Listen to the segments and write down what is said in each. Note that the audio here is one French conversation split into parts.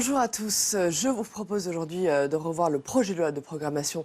Bonjour à tous. Je vous propose aujourd'hui de revoir le projet de loi de programmation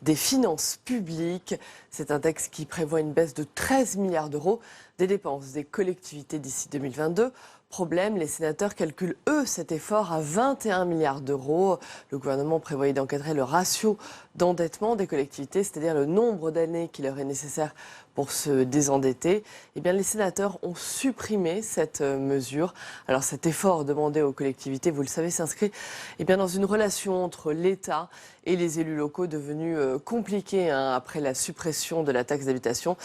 des finances publiques. C'est un texte qui prévoit une baisse de 13 milliards d'euros des dépenses des collectivités d'ici 2022. Problème, les sénateurs calculent, eux, cet effort à 21 milliards d'euros. Le gouvernement prévoyait d'encadrer le ratio d'endettement des collectivités, c'est-à-dire le nombre d'années qu'il leur est nécessaire pour se désendetter. Eh bien, les sénateurs ont supprimé cette mesure. Alors, cet effort demandé aux collectivités, vous le savez, s'inscrit dans une relation entre l'État et les élus locaux devenue compliquée après la suppression de la taxe d'habitation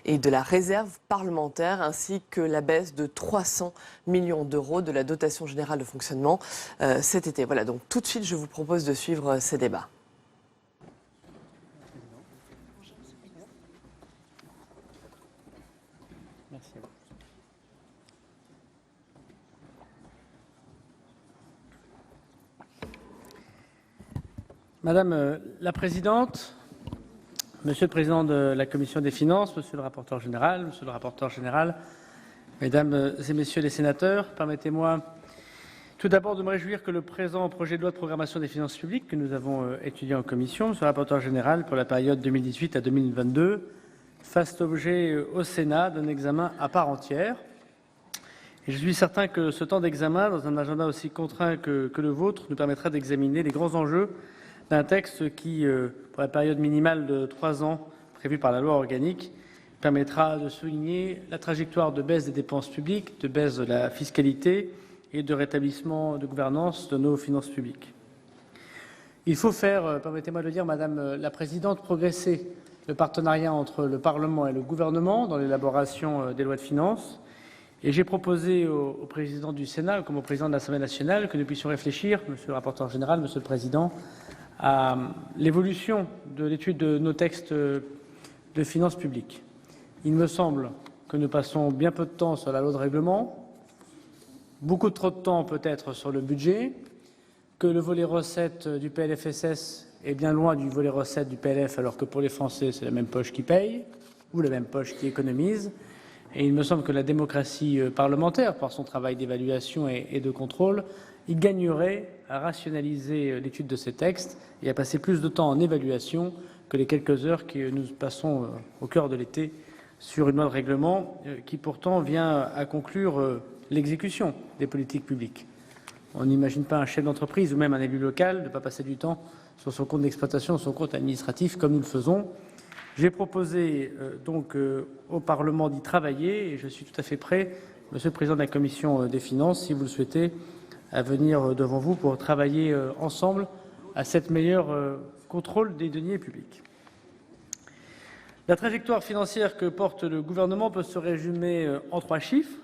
et de la réserve parlementaire, ainsi que la baisse de 300 millions d'euros de la dotation générale de fonctionnement cet été. Voilà, donc tout de suite, je vous propose de suivre ces débats. Merci à vous. Madame la Présidente, Monsieur le Président de la Commission des Finances, Monsieur le rapporteur général, Mesdames et Messieurs les sénateurs, permettez-moi tout d'abord de me réjouir que le présent projet de loi de programmation des finances publiques que nous avons étudié en commission, Monsieur le rapporteur général, pour la période 2018 à 2022, fasse l'objet au Sénat d'un examen à part entière. Et je suis certain que ce temps d'examen, dans un agenda aussi contraint que le vôtre, nous permettra d'examiner les grands enjeux d'un texte qui, pour la période minimale de 3 ans prévue par la loi organique, permettra de souligner la trajectoire de baisse des dépenses publiques, de baisse de la fiscalité et de rétablissement de gouvernance de nos finances publiques. Il faut faire, permettez-moi de le dire, Madame la Présidente, progresser le partenariat entre le Parlement et le gouvernement dans l'élaboration des lois de finances. Et j'ai proposé au président du Sénat, comme au président de l'Assemblée nationale, que nous puissions réfléchir, Monsieur le rapporteur général, Monsieur le Président, à l'évolution de l'étude de nos textes de finances publiques. Il me semble que nous passons bien peu de temps sur la loi de règlement, beaucoup trop de temps peut-être sur le budget, que le volet recettes du PLFSS est bien loin du volet recettes du PLF, alors que pour les Français, c'est la même poche qui paye, ou la même poche qui économise. Et il me semble que la démocratie parlementaire, par son travail d'évaluation et de contrôle, y gagnerait à rationaliser l'étude de ces textes et à passer plus de temps en évaluation que les quelques heures que nous passons au cœur de l'été sur une loi de règlement qui pourtant vient à conclure l'exécution des politiques publiques. On n'imagine pas un chef d'entreprise ou même un élu local ne pas passer du temps sur son compte d'exploitation, son compte administratif, comme nous le faisons. J'ai proposé au Parlement d'y travailler et je suis tout à fait prêt, Monsieur le Président de la Commission des finances, si vous le souhaitez, à venir devant vous pour travailler ensemble à cette meilleure contrôle des deniers publics. La trajectoire financière que porte le gouvernement peut se résumer en 3 chiffres.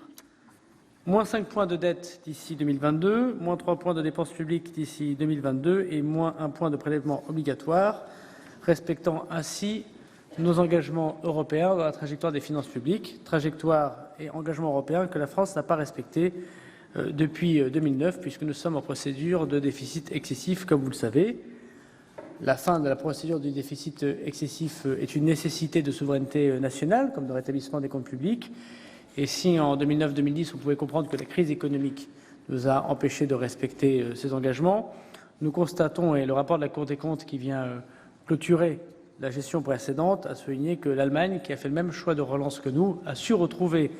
Moins 5 points de dette d'ici 2022, moins 3 points de dépenses publiques d'ici 2022 et moins 1 point de prélèvement obligatoire, respectant ainsi nos engagements européens dans la trajectoire des finances publiques, trajectoire et engagement européen que la France n'a pas respecté depuis 2009, puisque nous sommes en procédure de déficit excessif, comme vous le savez. La fin de la procédure du déficit excessif est une nécessité de souveraineté nationale, comme de rétablissement des comptes publics. Et si en 2009-2010, on pouvait comprendre que la crise économique nous a empêchés de respecter ces engagements, nous constatons, et le rapport de la Cour des comptes qui vient clôturer la gestion précédente a souligné que l'Allemagne, qui a fait le même choix de relance que nous, a su retrouver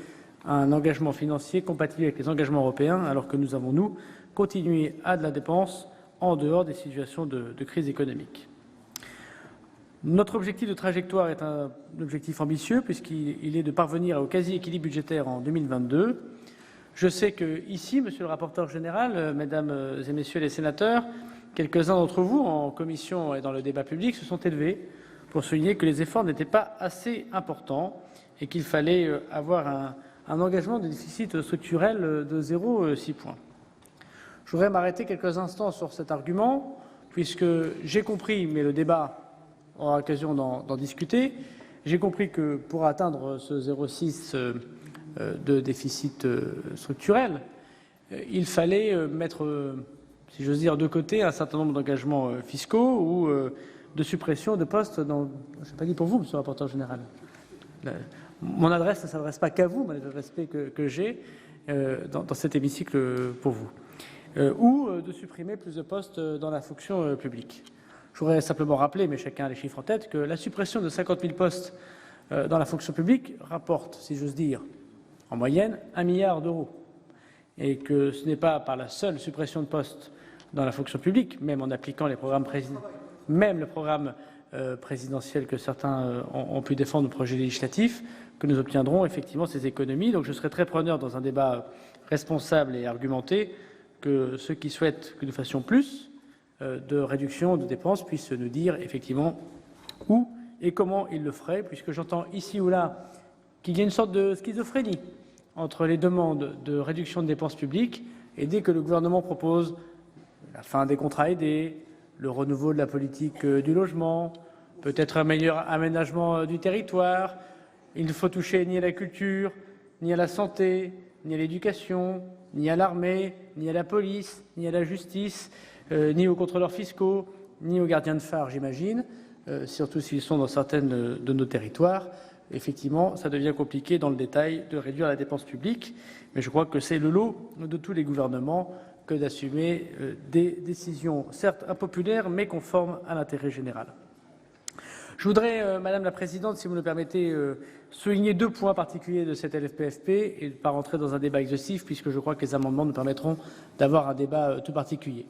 un engagement financier compatible avec les engagements européens, alors que nous avons, nous, continué à de la dépense en dehors des situations de crise économique. Notre objectif de trajectoire est un objectif ambitieux, puisqu'il est de parvenir au quasi-équilibre budgétaire en 2022. Je sais que ici, Monsieur le rapporteur général, Mesdames et Messieurs les sénateurs, quelques-uns d'entre vous, en commission et dans le débat public, se sont élevés pour souligner que les efforts n'étaient pas assez importants et qu'il fallait avoir un engagement de déficit structurel de 0,6 points. Je voudrais m'arrêter quelques instants sur cet argument, puisque j'ai compris, mais le débat aura l'occasion d'en discuter, j'ai compris que pour atteindre ce 0,6 de déficit structurel, il fallait mettre, si j'ose dire, de côté un certain nombre d'engagements fiscaux ou de suppression de postes dans... Je n'ai pas dit pour vous, Monsieur le rapporteur général. Mon adresse ne s'adresse pas qu'à vous, malgré le respect que j'ai dans cet hémicycle pour vous. ou de supprimer plus de postes dans la fonction publique. Je voudrais simplement rappeler, mais chacun a les chiffres en tête, que la suppression de 50 000 postes dans la fonction publique rapporte, si j'ose dire, en moyenne 1 milliard d'euros. Et que ce n'est pas par la seule suppression de postes dans la fonction publique, même en appliquant les programmes même le programme présidentiel que certains ont pu défendre au projet législatif, que nous obtiendrons effectivement ces économies. Donc je serai très preneur dans un débat responsable et argumenté que ceux qui souhaitent que nous fassions plus de réduction de dépenses puissent nous dire effectivement où et comment ils le feraient, puisque j'entends ici ou là qu'il y a une sorte de schizophrénie entre les demandes de réduction de dépenses publiques et dès que le gouvernement propose la fin des contrats aidés, le renouveau de la politique du logement, peut-être un meilleur aménagement du territoire, il ne faut toucher ni à la culture, ni à la santé, ni à l'éducation, ni à l'armée, ni à la police, ni à la justice, ni aux contrôleurs fiscaux, ni aux gardiens de phare, j'imagine, surtout s'ils sont dans certaines de nos territoires. Effectivement, ça devient compliqué dans le détail de réduire la dépense publique, mais je crois que c'est le lot de tous les gouvernements que d'assumer des décisions, certes impopulaires, mais conformes à l'intérêt général. Je voudrais, Madame la Présidente, si vous me le permettez, souligner 2 points particuliers de cette LFPFP et ne pas rentrer dans un débat exhaustif, puisque je crois que les amendements nous permettront d'avoir un débat tout particulier.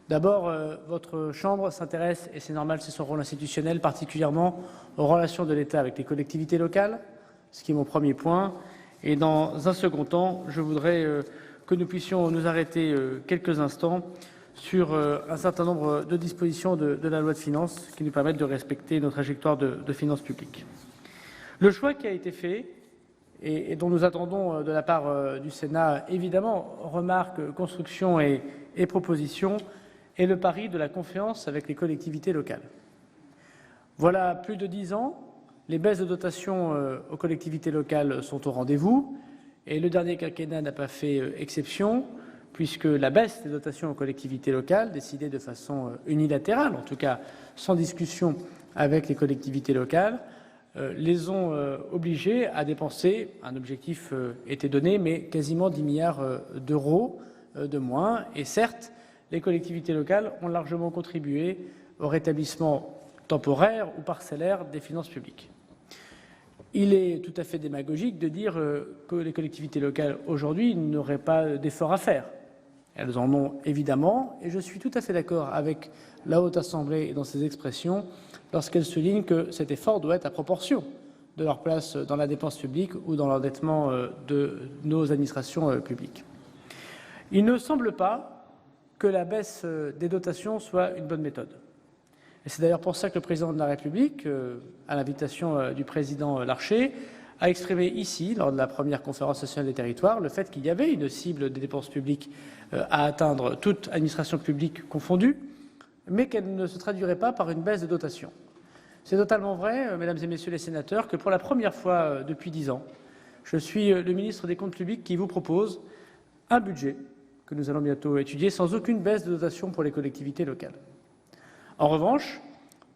D'abord, votre Chambre s'intéresse, et c'est normal, c'est son rôle institutionnel, particulièrement aux relations de l'État avec les collectivités locales, ce qui est mon premier point. Et dans un second temps, je voudrais que nous puissions nous arrêter quelques instants sur un certain nombre de dispositions de la loi de finances qui nous permettent de respecter nos trajectoires de finances publiques. Le choix qui a été fait et dont nous attendons de la part du Sénat, évidemment, remarques, constructions et propositions, est le pari de la confiance avec les collectivités locales. Voilà plus de 10 ans, les baisses de dotation aux collectivités locales sont au rendez-vous et le dernier quinquennat n'a pas fait exception, puisque la baisse des dotations aux collectivités locales, décidée de façon unilatérale, en tout cas sans discussion avec les collectivités locales, les ont obligés à dépenser, un objectif était donné, mais quasiment 10 milliards d'euros de moins. Et certes, les collectivités locales ont largement contribué au rétablissement temporaire ou parcellaire des finances publiques. Il est tout à fait démagogique de dire que les collectivités locales, aujourd'hui, n'auraient pas d'efforts à faire. Elles en ont évidemment, et je suis tout à fait d'accord avec la Haute Assemblée dans ses expressions lorsqu'elle souligne que cet effort doit être à proportion de leur place dans la dépense publique ou dans l'endettement de nos administrations publiques. Il ne semble pas que la baisse des dotations soit une bonne méthode. Et c'est d'ailleurs pour ça que le président de la République, à l'invitation du président Larcher, a exprimé ici, lors de la première conférence nationale des territoires, le fait qu'il y avait une cible des dépenses publiques à atteindre, toute administration publique confondue, mais qu'elle ne se traduirait pas par une baisse de dotation. C'est totalement vrai, mesdames et messieurs les sénateurs, que pour la première fois depuis 10 ans, je suis le ministre des Comptes publics qui vous propose un budget que nous allons bientôt étudier sans aucune baisse de dotation pour les collectivités locales. En revanche,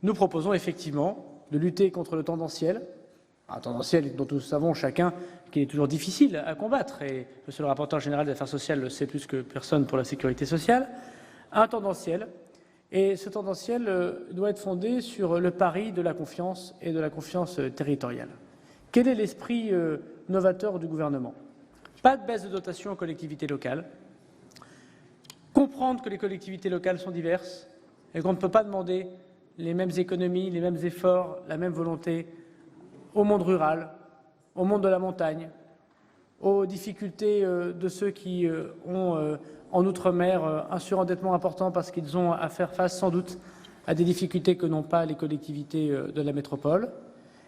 nous proposons effectivement de lutter contre le tendanciel, un tendanciel dont nous savons chacun qu'il est toujours difficile à combattre, et monsieur le rapporteur général des affaires sociales le sait plus que personne pour la sécurité sociale, un tendanciel, et ce tendanciel doit être fondé sur le pari de la confiance et de la confiance territoriale. Quel est l'esprit novateur du gouvernement? Pas de baisse de dotation aux collectivités locales, comprendre que les collectivités locales sont diverses et qu'on ne peut pas demander les mêmes économies, les mêmes efforts, la même volonté au monde rural, au monde de la montagne, aux difficultés de ceux qui ont en outre-mer un surendettement important parce qu'ils ont à faire face sans doute à des difficultés que n'ont pas les collectivités de la métropole,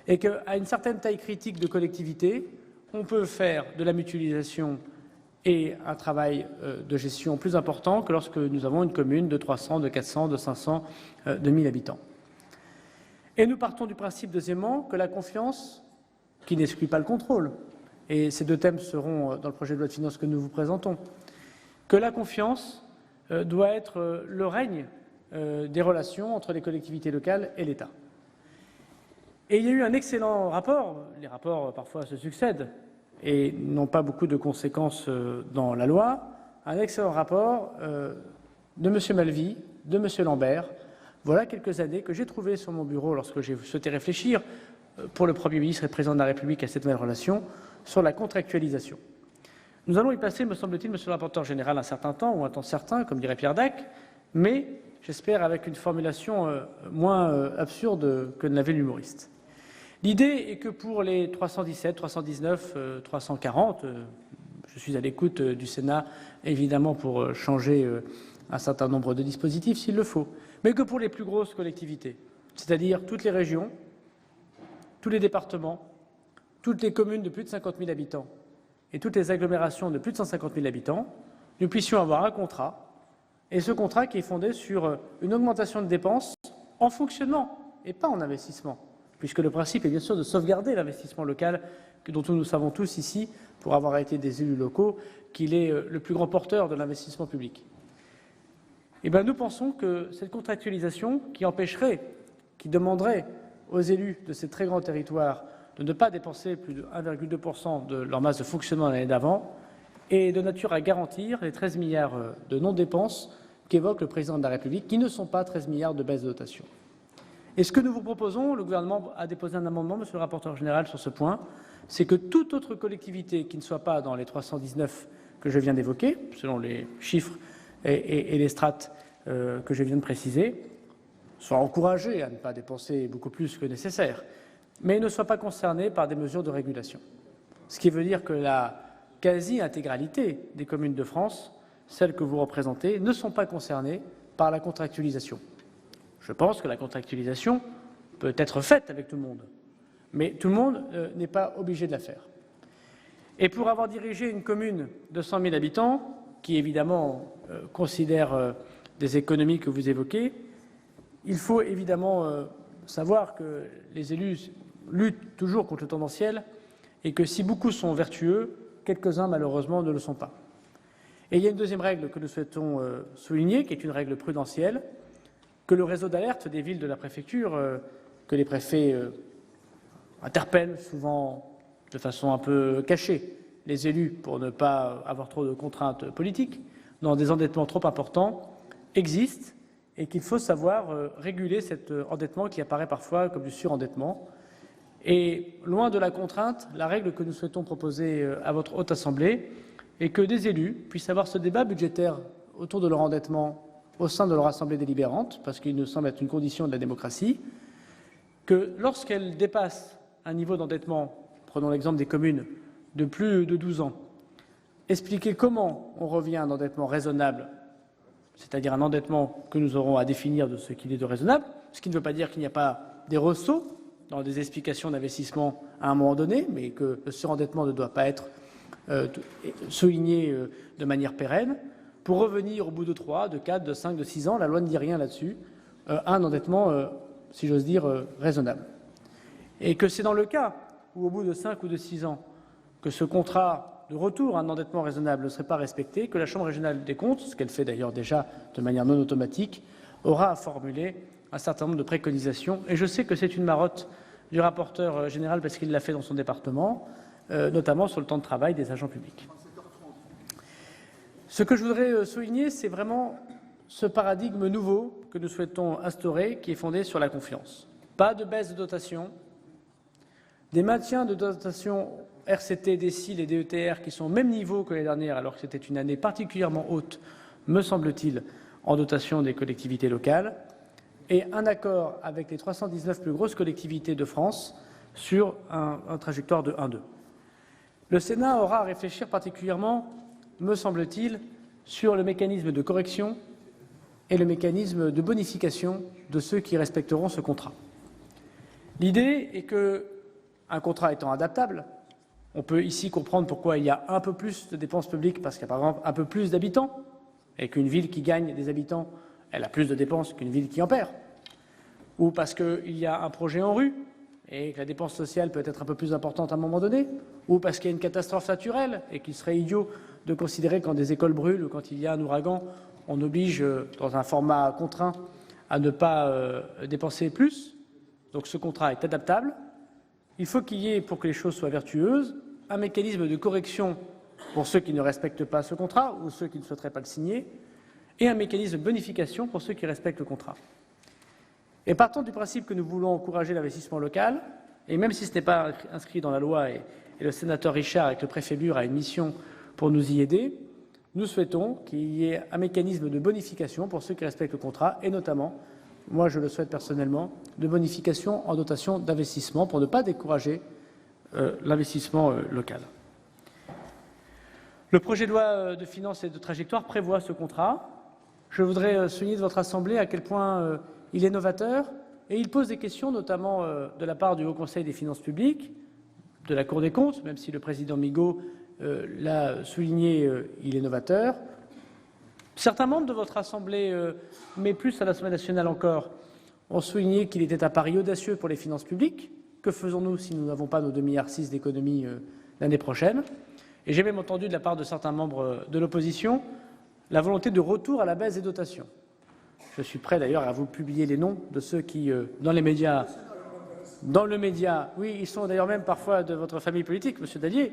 et qu'à une certaine taille critique de collectivité, on peut faire de la mutualisation et un travail de gestion plus important que lorsque nous avons une commune de 300, de 400, de 500, de 1000 habitants. Et nous partons du principe, deuxièmement, que la confiance, qui n'exclut pas le contrôle, et ces 2 thèmes seront dans le projet de loi de finances que nous vous présentons, que la confiance doit être le règne des relations entre les collectivités locales et l'État. Et il y a eu un excellent rapport, les rapports parfois se succèdent, et n'ont pas beaucoup de conséquences dans la loi, un excellent rapport de M. Malvy, de M. Lambert. Voilà quelques années que j'ai trouvé sur mon bureau lorsque j'ai souhaité réfléchir pour le Premier ministre et le Président de la République à cette nouvelle relation sur la contractualisation. Nous allons y passer, me semble-t-il, Monsieur le rapporteur général, un certain temps, ou un temps certain, comme dirait Pierre Dac, mais j'espère avec une formulation moins absurde que ne l'avait l'humoriste. L'idée est que pour les 317, 319, 340, je suis à l'écoute du Sénat, évidemment, pour changer un certain nombre de dispositifs s'il le faut, mais que pour les plus grosses collectivités, c'est-à-dire toutes les régions, tous les départements, toutes les communes de plus de 50 000 habitants et toutes les agglomérations de plus de 150 000 habitants, nous puissions avoir un contrat, et ce contrat qui est fondé sur une augmentation de dépenses en fonctionnement et pas en investissement, puisque le principe est bien sûr de sauvegarder l'investissement local, dont nous savons tous ici, pour avoir été des élus locaux, qu'il est le plus grand porteur de l'investissement public. Eh bien, nous pensons que cette contractualisation qui empêcherait, qui demanderait aux élus de ces très grands territoires de ne pas dépenser plus de 1,2% de leur masse de fonctionnement l'année d'avant est de nature à garantir les 13 milliards de non-dépenses qu'évoque le Président de la République, qui ne sont pas 13 milliards de baisse de dotation. Et ce que nous vous proposons, le gouvernement a déposé un amendement, monsieur le rapporteur général, sur ce point, c'est que toute autre collectivité qui ne soit pas dans les 319 que je viens d'évoquer, selon les chiffres et les strates que je viens de préciser, soit encouragée à ne pas dépenser beaucoup plus que nécessaire, mais ne soit pas concernée par des mesures de régulation. Ce qui veut dire que la quasi-intégralité des communes de France, celles que vous représentez, ne sont pas concernées par la contractualisation. Je pense que la contractualisation peut être faite avec tout le monde, mais tout le monde n'est pas obligé de la faire. Et pour avoir dirigé une commune de 100 000 habitants, qui évidemment considère des économies que vous évoquez, il faut évidemment savoir que les élus luttent toujours contre le tendanciel et que si beaucoup sont vertueux, quelques-uns malheureusement ne le sont pas. Et il y a une deuxième règle que nous souhaitons souligner, qui est une règle prudentielle, que le réseau d'alerte des villes de la préfecture, que les préfets interpellent souvent de façon un peu cachée les élus pour ne pas avoir trop de contraintes politiques, dans des endettements trop importants, existe et qu'il faut savoir réguler cet endettement qui apparaît parfois comme du surendettement. Et loin de la contrainte, la règle que nous souhaitons proposer à votre Haute Assemblée est que des élus puissent avoir ce débat budgétaire autour de leur endettement au sein de leur assemblée délibérante, parce qu'il nous semble être une condition de la démocratie, que lorsqu'elle dépasse un niveau d'endettement, prenons l'exemple des communes, de plus de 12 ans, expliquer comment on revient à un endettement raisonnable, c'est-à-dire un endettement que nous aurons à définir de ce qu'il est de raisonnable, ce qui ne veut pas dire qu'il n'y a pas des ressauts dans des explications d'investissement à un moment donné, mais que le surendettement ne doit pas être souligné de manière pérenne, pour revenir au bout de 3, de 4, de 5, de 6 ans, la loi ne dit rien là-dessus, à un endettement, si j'ose dire, raisonnable. Et que c'est dans le cas où, au bout de 5 ou de 6 ans, que ce contrat de retour à un endettement raisonnable ne serait pas respecté, que la Chambre régionale des comptes, ce qu'elle fait d'ailleurs déjà de manière non automatique, aura à formuler un certain nombre de préconisations. Et je sais que c'est une marotte du rapporteur général parce qu'il l'a fait dans son département, notamment sur le temps de travail des agents publics. Ce que je voudrais souligner, c'est vraiment ce paradigme nouveau que nous souhaitons instaurer, qui est fondé sur la confiance. Pas de baisse de dotation, des maintiens de dotation RCT, DSIL et DETR qui sont au même niveau que l'année dernière, alors que c'était une année particulièrement haute, me semble-t-il, en dotation des collectivités locales, et un accord avec les 319 plus grosses collectivités de France sur un trajectoire de 1,2. Le Sénat aura à réfléchir particulièrement, me semble-t-il, sur le mécanisme de correction et le mécanisme de bonification de ceux qui respecteront ce contrat. L'idée est que, un contrat étant adaptable, on peut ici comprendre pourquoi il y a un peu plus de dépenses publiques, parce qu'il y a par exemple un peu plus d'habitants, et qu'une ville qui gagne des habitants, elle a plus de dépenses qu'une ville qui en perd, ou parce qu'il y a un projet en rue, et que la dépense sociale peut être un peu plus importante à un moment donné, ou parce qu'il y a une catastrophe naturelle, et qu'il serait idiot de considérer quand des écoles brûlent ou quand il y a un ouragan, on oblige, dans un format contraint, à ne pas dépenser plus. Donc ce contrat est adaptable. Il faut qu'il y ait, pour que les choses soient vertueuses, un mécanisme de correction pour ceux qui ne respectent pas ce contrat ou ceux qui ne souhaiteraient pas le signer, et un mécanisme de bonification pour ceux qui respectent le contrat. Et partant du principe que nous voulons encourager l'investissement local, et même si ce n'est pas inscrit dans la loi, et le sénateur Richard, avec le préfet Bure, a une mission pour nous y aider, nous souhaitons qu'il y ait un mécanisme de bonification pour ceux qui respectent le contrat, et notamment, moi je le souhaite personnellement, de bonification en dotation d'investissement pour ne pas décourager l'investissement local. Le projet de loi de finances et de trajectoire prévoit ce contrat. Je voudrais souligner de votre Assemblée à quel point il est novateur et il pose des questions, notamment de la part du Haut Conseil des finances publiques, de la Cour des comptes, même si le président Migaud l'a souligné, il est novateur. Certains membres de votre Assemblée, mais plus à l'Assemblée nationale encore, ont souligné qu'il était un pari audacieux pour les finances publiques. Que faisons-nous si nous n'avons pas nos 2,6 milliards d'économies l'année prochaine? Et j'ai même entendu de la part de certains membres de l'opposition la volonté de retour à la baisse des dotations. Je suis prêt d'ailleurs à vous publier les noms de ceux qui, dans le média, oui, ils sont d'ailleurs même parfois de votre famille politique, Monsieur Dallier,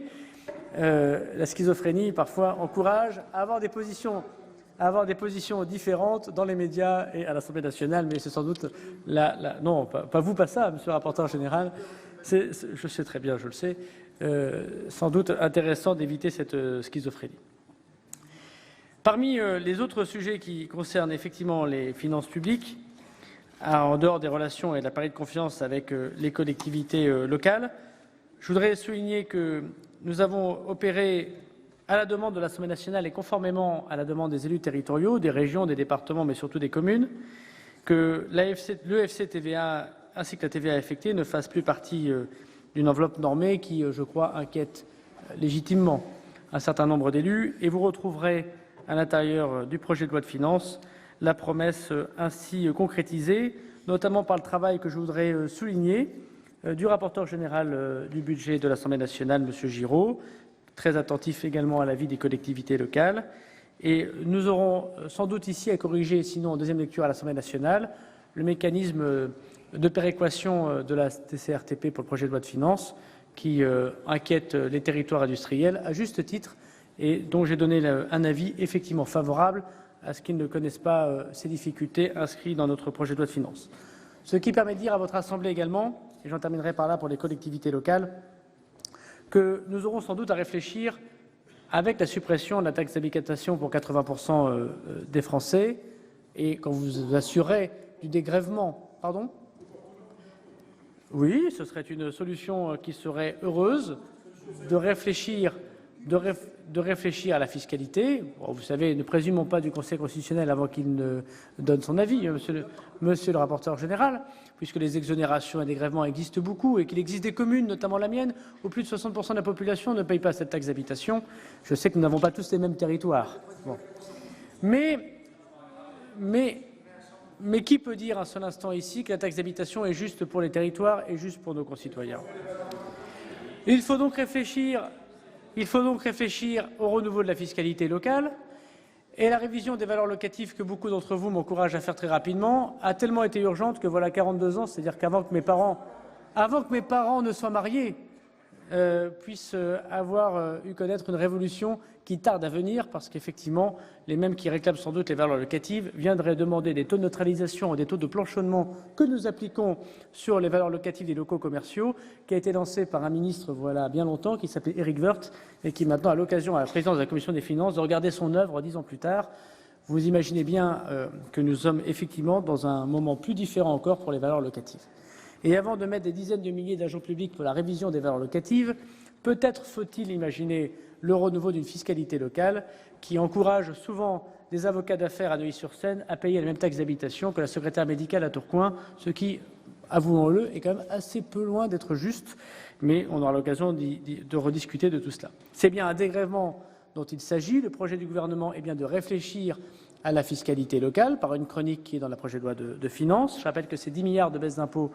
la schizophrénie parfois encourage à avoir des positions différentes dans les médias et à l'Assemblée nationale, mais c'est sans doute non, pas vous, pas ça, Monsieur le rapporteur général. Je sais très bien, je le sais. Sans doute intéressant d'éviter cette schizophrénie. Parmi les autres sujets qui concernent effectivement les finances publiques, en dehors des relations et de la pari de confiance avec les collectivités locales, je voudrais souligner que nous avons opéré à la demande de l'Assemblée nationale et conformément à la demande des élus territoriaux, des régions, des départements, mais surtout des communes, que le FCTVA ainsi que la TVA affectée ne fassent plus partie d'une enveloppe normée qui, je crois, inquiète légitimement un certain nombre d'élus. Et vous retrouverez à l'intérieur du projet de loi de finances la promesse ainsi concrétisée, notamment par le travail que je voudrais souligner du rapporteur général du budget de l'Assemblée nationale, M. Giraud, très attentif également à l'avis des collectivités locales. Et nous aurons sans doute ici à corriger, sinon en deuxième lecture à l'Assemblée nationale, le mécanisme de péréquation de la TCRTP pour le projet de loi de finances qui inquiète les territoires industriels à juste titre et dont j'ai donné un avis effectivement favorable à ce qu'ils ne connaissent pas ces difficultés inscrites dans notre projet de loi de finances. Ce qui permet de dire à votre Assemblée également, et j'en terminerai par là pour les collectivités locales, que nous aurons sans doute à réfléchir avec la suppression de la taxe d'habitation pour 80% des Français et quand vous assurez du dégrèvement, pardon ? Oui, ce serait une solution qui serait heureuse de réfléchir à la fiscalité. Bon, vous savez, ne présumons pas du Conseil constitutionnel avant qu'il ne donne son avis, monsieur le rapporteur général, puisque les exonérations et dégrèvements existent beaucoup et qu'il existe des communes, notamment la mienne, où plus de 60% de la population ne paye pas cette taxe d'habitation. Je sais que nous n'avons pas tous les mêmes territoires. Bon. Mais qui peut dire un seul instant ici que la taxe d'habitation est juste pour les territoires et juste pour nos concitoyens? Il faut donc réfléchir au renouveau de la fiscalité locale et la révision des valeurs locatives que beaucoup d'entre vous m'encouragent à faire très rapidement a tellement été urgente que voilà 42 ans, c'est-à-dire qu'avant que mes parents ne soient mariés, puissent avoir eu connaître une révolution qui tarde à venir parce qu'effectivement, les mêmes qui réclament sans doute les valeurs locatives viendraient demander des taux de neutralisation et des taux de planchonnement que nous appliquons sur les valeurs locatives des locaux commerciaux, qui a été lancé par un ministre voilà bien longtemps, qui s'appelait Éric Woerth, et qui maintenant a l'occasion à la présidence de la Commission des finances de regarder son œuvre 10 ans plus tard. Vous imaginez bien que nous sommes effectivement dans un moment plus différent encore pour les valeurs locatives. Et avant de mettre des dizaines de milliers d'agents publics pour la révision des valeurs locatives, peut-être faut-il imaginer le renouveau d'une fiscalité locale qui encourage souvent des avocats d'affaires à Neuilly-sur-Seine à payer la même taxe d'habitation que la secrétaire médicale à Tourcoing, ce qui, avouons-le, est quand même assez peu loin d'être juste, mais on aura l'occasion de rediscuter de tout cela. C'est bien un dégrèvement dont il s'agit. Le projet du gouvernement est bien de réfléchir à la fiscalité locale par une chronique qui est dans le projet de loi de finances. Je rappelle que c'est 10 milliards de baisse d'impôts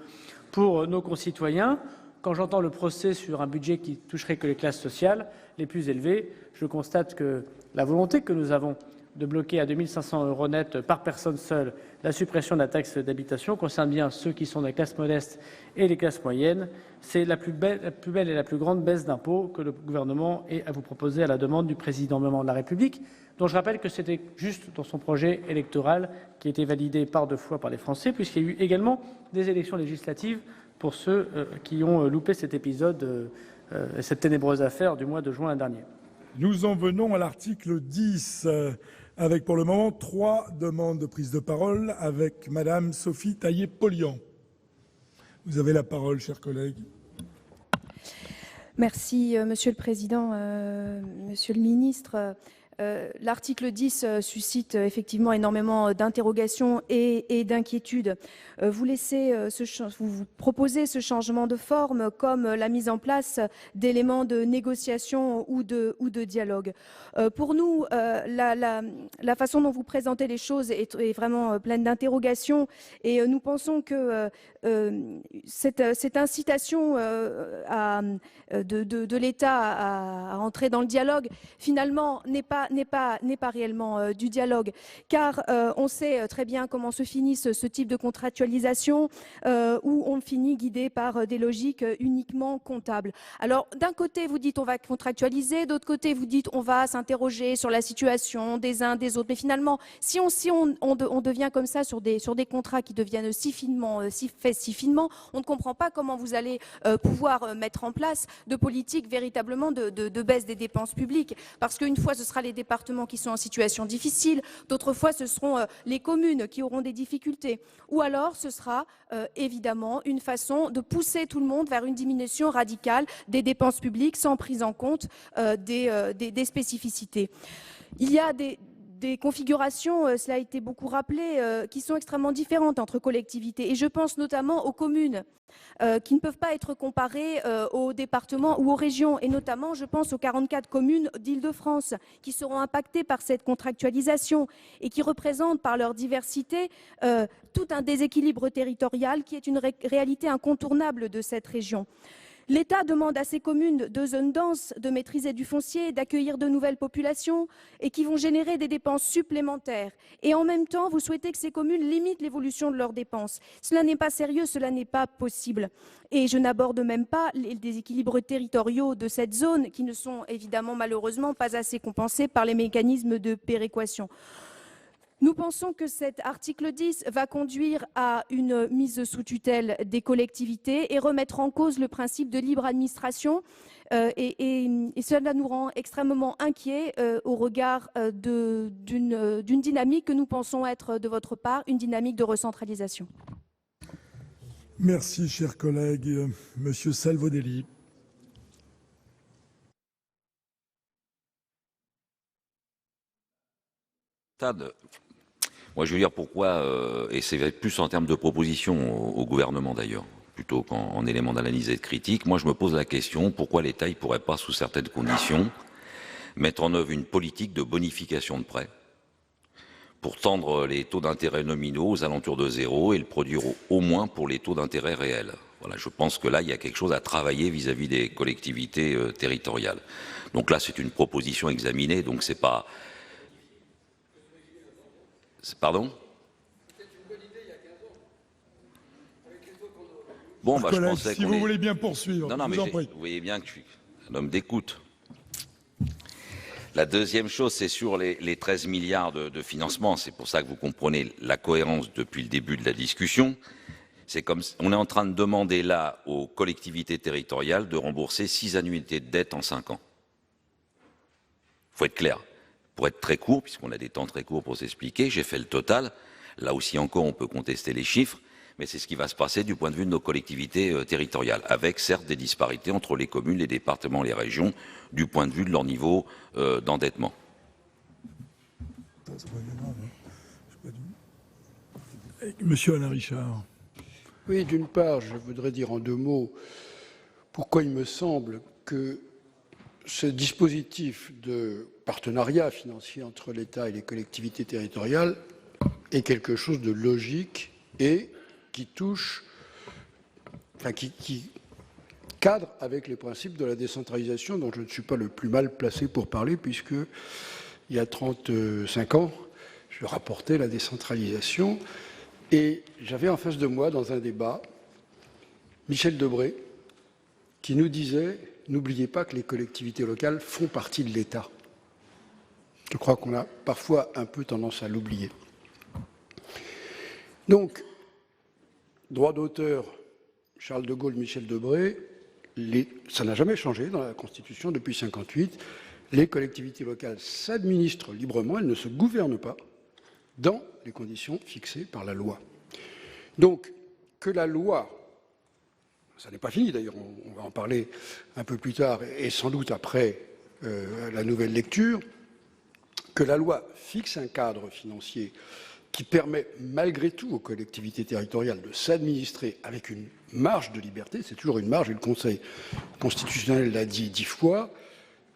pour nos concitoyens. Quand j'entends le procès sur un budget qui toucherait que les classes sociales les plus élevées, je constate que la volonté que nous avons de bloquer à 2 500 € net par personne seule la suppression de la taxe d'habitation concerne bien ceux qui sont des classes modestes et les classes moyennes. C'est la plus belle et la plus grande baisse d'impôts que le gouvernement ait à vous proposer à la demande du président même de la République, dont je rappelle que c'était juste dans son projet électoral qui a été validé par 2 fois par les Français, puisqu'il y a eu également des élections législatives pour ceux qui ont loupé cet épisode, cette ténébreuse affaire du mois de juin dernier. Nous en venons à l'article 10, avec pour le moment 3 demandes de prise de parole, avec Madame Sophie Taillé-Polian. Vous avez la parole, chers collègues. Merci, Monsieur le Président, Monsieur le Ministre. L'article 10 suscite effectivement énormément d'interrogations et d'inquiétudes. Vous proposez ce changement de forme comme la mise en place d'éléments de négociation ou de dialogue. Pour nous, la façon dont vous présentez les choses est vraiment pleine d'interrogations et nous pensons que cette incitation de l'État à entrer dans le dialogue, finalement, n'est pas réellement du dialogue, car on sait très bien comment se finit ce type de contractualisation, où on finit guidé par des logiques uniquement comptables. Alors, d'un côté, vous dites on va contractualiser, d'autre côté, vous dites on va s'interroger sur la situation des uns des autres. Mais finalement, si on devient comme ça sur des contrats qui deviennent si finement, on ne comprend pas comment vous allez pouvoir mettre en place de politiques véritablement de baisse des dépenses publiques. Parce qu'une fois, ce sera les départements qui sont en situation difficile, d'autres fois, ce seront les communes qui auront des difficultés. Ou alors, ce sera évidemment une façon de pousser tout le monde vers une diminution radicale des dépenses publiques sans prise en compte des spécificités. Il y a des configurations, cela a été beaucoup rappelé, qui sont extrêmement différentes entre collectivités. Et je pense notamment aux communes qui ne peuvent pas être comparées aux départements ou aux régions. Et notamment, je pense aux 44 communes d'Île-de-France qui seront impactées par cette contractualisation et qui représentent par leur diversité tout un déséquilibre territorial qui est une réalité incontournable de cette région. L'État demande à ces communes de zones denses de maîtriser du foncier, d'accueillir de nouvelles populations et qui vont générer des dépenses supplémentaires. Et en même temps, vous souhaitez que ces communes limitent l'évolution de leurs dépenses. Cela n'est pas sérieux, cela n'est pas possible. Et je n'aborde même pas les déséquilibres territoriaux de cette zone qui ne sont évidemment malheureusement pas assez compensés par les mécanismes de péréquation. Nous pensons que cet article 10 va conduire à une mise sous tutelle des collectivités et remettre en cause le principe de libre administration et cela nous rend extrêmement inquiets au regard d'une dynamique que nous pensons être de votre part une dynamique de recentralisation. Merci, chers collègues. Monsieur Salvodelli. Moi, je veux dire pourquoi, et c'est plus en termes de propositions au gouvernement d'ailleurs, plutôt qu'en éléments d'analyse et de critique. Moi, je me pose la question, pourquoi l'État ne pourrait pas, sous certaines conditions, mettre en œuvre une politique de bonification de prêts pour tendre les taux d'intérêt nominaux aux alentours de 0 et le produire au moins pour les taux d'intérêt réels. Voilà, je pense que là, il y a quelque chose à travailler vis-à-vis des collectivités territoriales. Donc là, c'est une proposition examinée, donc c'est pas... Pardon ? Bon, je pensais si vous voulez bien poursuivre. Non, mais vous voyez bien que je suis un homme d'écoute. La deuxième chose, c'est sur les 13 milliards de financement. C'est pour ça que vous comprenez la cohérence depuis le début de la discussion. C'est comme on est en train de demander là aux collectivités territoriales de rembourser 6 annuités de dette en 5 ans. Il faut être clair. Pour être très court, puisqu'on a des temps très courts pour s'expliquer, j'ai fait le total. Là aussi encore, on peut contester les chiffres, mais c'est ce qui va se passer du point de vue de nos collectivités territoriales, avec certes des disparités entre les communes, les départements, les régions, du point de vue de leur niveau d'endettement. Monsieur Alain Richard. Oui, d'une part, je voudrais dire en 2 mots pourquoi il me semble que ce dispositif de partenariat financier entre l'État et les collectivités territoriales est quelque chose de logique et qui touche, qui cadre avec les principes de la décentralisation dont je ne suis pas le plus mal placé pour parler puisque il y a 35 ans, je rapportais la décentralisation, et j'avais en face de moi, dans un débat, Michel Debré, qui nous disait « N'oubliez pas que les collectivités locales font partie de l'État ». Je crois qu'on a parfois un peu tendance à l'oublier. Donc, droit d'auteur, Charles de Gaulle, Michel Debré, ça n'a jamais changé dans la Constitution depuis 1958. Les collectivités locales s'administrent librement, elles ne se gouvernent pas dans les conditions fixées par la loi. Donc, que la loi, ça n'est pas fini d'ailleurs, on va en parler un peu plus tard et sans doute après la nouvelle lecture, que la loi fixe un cadre financier qui permet malgré tout aux collectivités territoriales de s'administrer avec une marge de liberté, c'est toujours une marge, et le Conseil constitutionnel l'a dit 10 fois,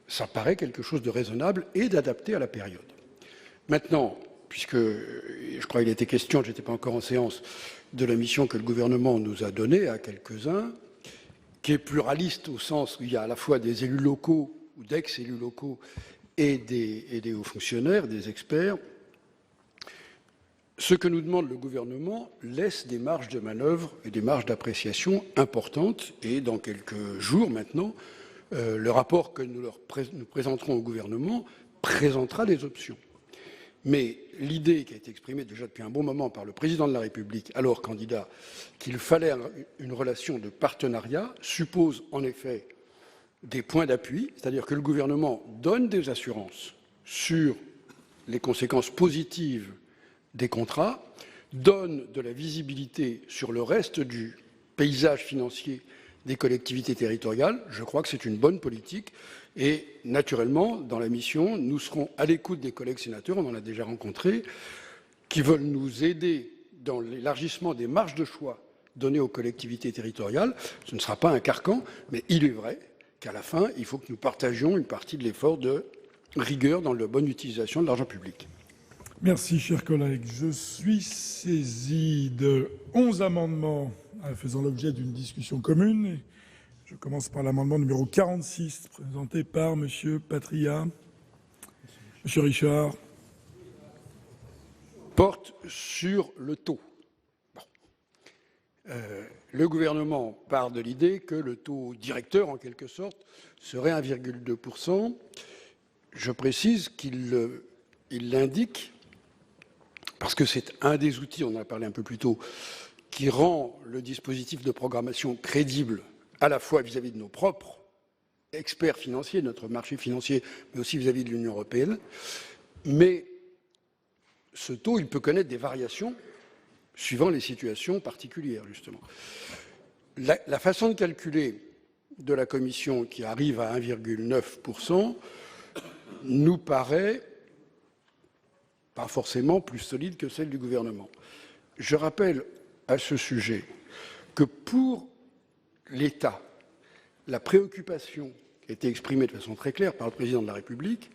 ça paraît quelque chose de raisonnable et d'adapté à la période. Maintenant, puisque je crois qu'il était question, je n'étais pas encore en séance, de la mission que le gouvernement nous a donnée à quelques-uns, qui est pluraliste au sens où il y a à la fois des élus locaux ou d'ex-élus locaux et des hauts fonctionnaires, des experts, ce que nous demande le gouvernement laisse des marges de manœuvre et des marges d'appréciation importantes. Et dans quelques jours maintenant, le rapport que nous présenterons au gouvernement présentera des options. Mais l'idée qui a été exprimée déjà depuis un bon moment par le président de la République, alors candidat, qu'il fallait une relation de partenariat, suppose en effet des points d'appui, c'est-à-dire que le gouvernement donne des assurances sur les conséquences positives des contrats, donne de la visibilité sur le reste du paysage financier des collectivités territoriales. Je crois que c'est une bonne politique et naturellement, dans la mission, nous serons à l'écoute des collègues sénateurs, on en a déjà rencontré, qui veulent nous aider dans l'élargissement des marges de choix données aux collectivités territoriales. Ce ne sera pas un carcan, mais il est vrai qu'à la fin, il faut que nous partagions une partie de l'effort de rigueur dans la bonne utilisation de l'argent public. Merci, chers collègues. Je suis saisi de 11 amendements faisant l'objet d'une discussion commune. Je commence par l'amendement numéro 46, présenté par M. Patria. M. Richard. Porte sur le taux. Bon. Le gouvernement part de l'idée que le taux directeur, en quelque sorte, serait 1,2%. Je précise qu'il l'indique parce que c'est un des outils, on en a parlé un peu plus tôt, qui rend le dispositif de programmation crédible à la fois vis-à-vis de nos propres experts financiers, de notre marché financier, mais aussi vis-à-vis de l'Union européenne. Mais ce taux, il peut connaître des variations suivant les situations particulières, justement. La façon de calculer de la Commission, qui arrive à 1,9%, nous paraît pas forcément plus solide que celle du gouvernement. Je rappelle à ce sujet que pour l'État, la préoccupation qui a été exprimée de façon très claire par le président de la République,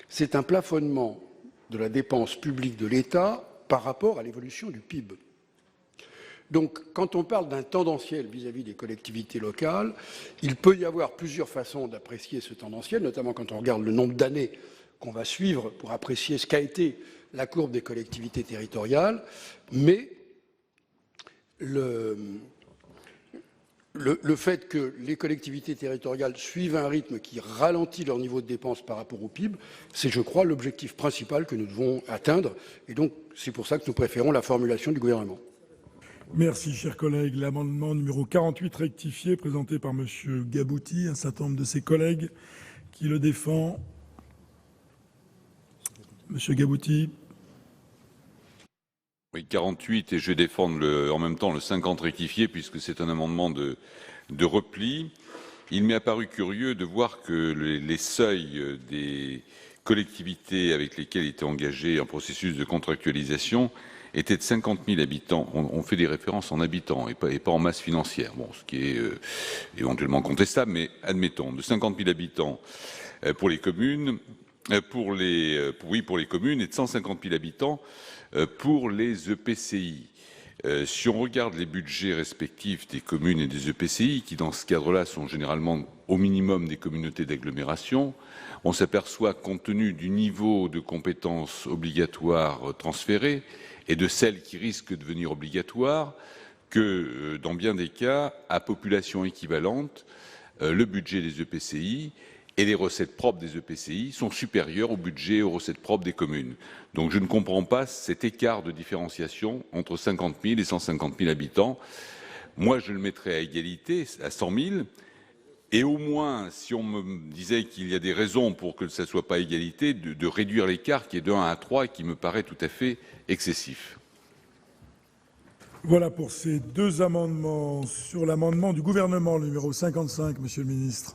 c'est un plafonnement de la dépense publique de l'État par rapport à l'évolution du PIB. Donc, quand on parle d'un tendanciel vis-à-vis des collectivités locales, il peut y avoir plusieurs façons d'apprécier ce tendanciel, notamment quand on regarde le nombre d'années qu'on va suivre pour apprécier ce qu'a été la courbe des collectivités territoriales, mais le fait que les collectivités territoriales suivent un rythme qui ralentit leur niveau de dépenses par rapport au PIB, c'est, je crois, l'objectif principal que nous devons atteindre. Et donc, c'est pour ça que nous préférons la formulation du gouvernement. Merci, chers collègues. L'amendement numéro 48 rectifié, présenté par M. Gabouty, un certain nombre de ses collègues, qui le défend. Monsieur Gabouty. Oui, 48, et je vais défendre en même temps le 50 rectifié, puisque c'est un amendement de repli. Il m'est apparu curieux de voir que les seuils des collectivités avec lesquelles était engagé un processus de contractualisation étaient de 50 000 habitants. On fait des références en habitants et pas en masse financière, bon, ce qui est éventuellement contestable, mais admettons, de 50 000 habitants pour les communes, pour les communes et de 150 000 habitants pour les EPCI. Si on regarde les budgets respectifs des communes et des EPCI, qui dans ce cadre-là sont généralement au minimum des communautés d'agglomération, on s'aperçoit, compte tenu du niveau de compétences obligatoires transférées et de celles qui risquent de devenir obligatoires, que dans bien des cas, à population équivalente, le budget des EPCI et les recettes propres des EPCI sont supérieurs au budget et aux recettes propres des communes. Donc je ne comprends pas cet écart de différenciation entre 50 000 et 150 000 habitants. Moi, je le mettrais à égalité, à 100 000. Et au moins, si on me disait qu'il y a des raisons pour que ça ne soit pas égalité, de réduire l'écart qui est de 1 à 3 et qui me paraît tout à fait excessif. Voilà pour ces deux amendements. Sur l'amendement du gouvernement, le numéro 55, Monsieur le ministre.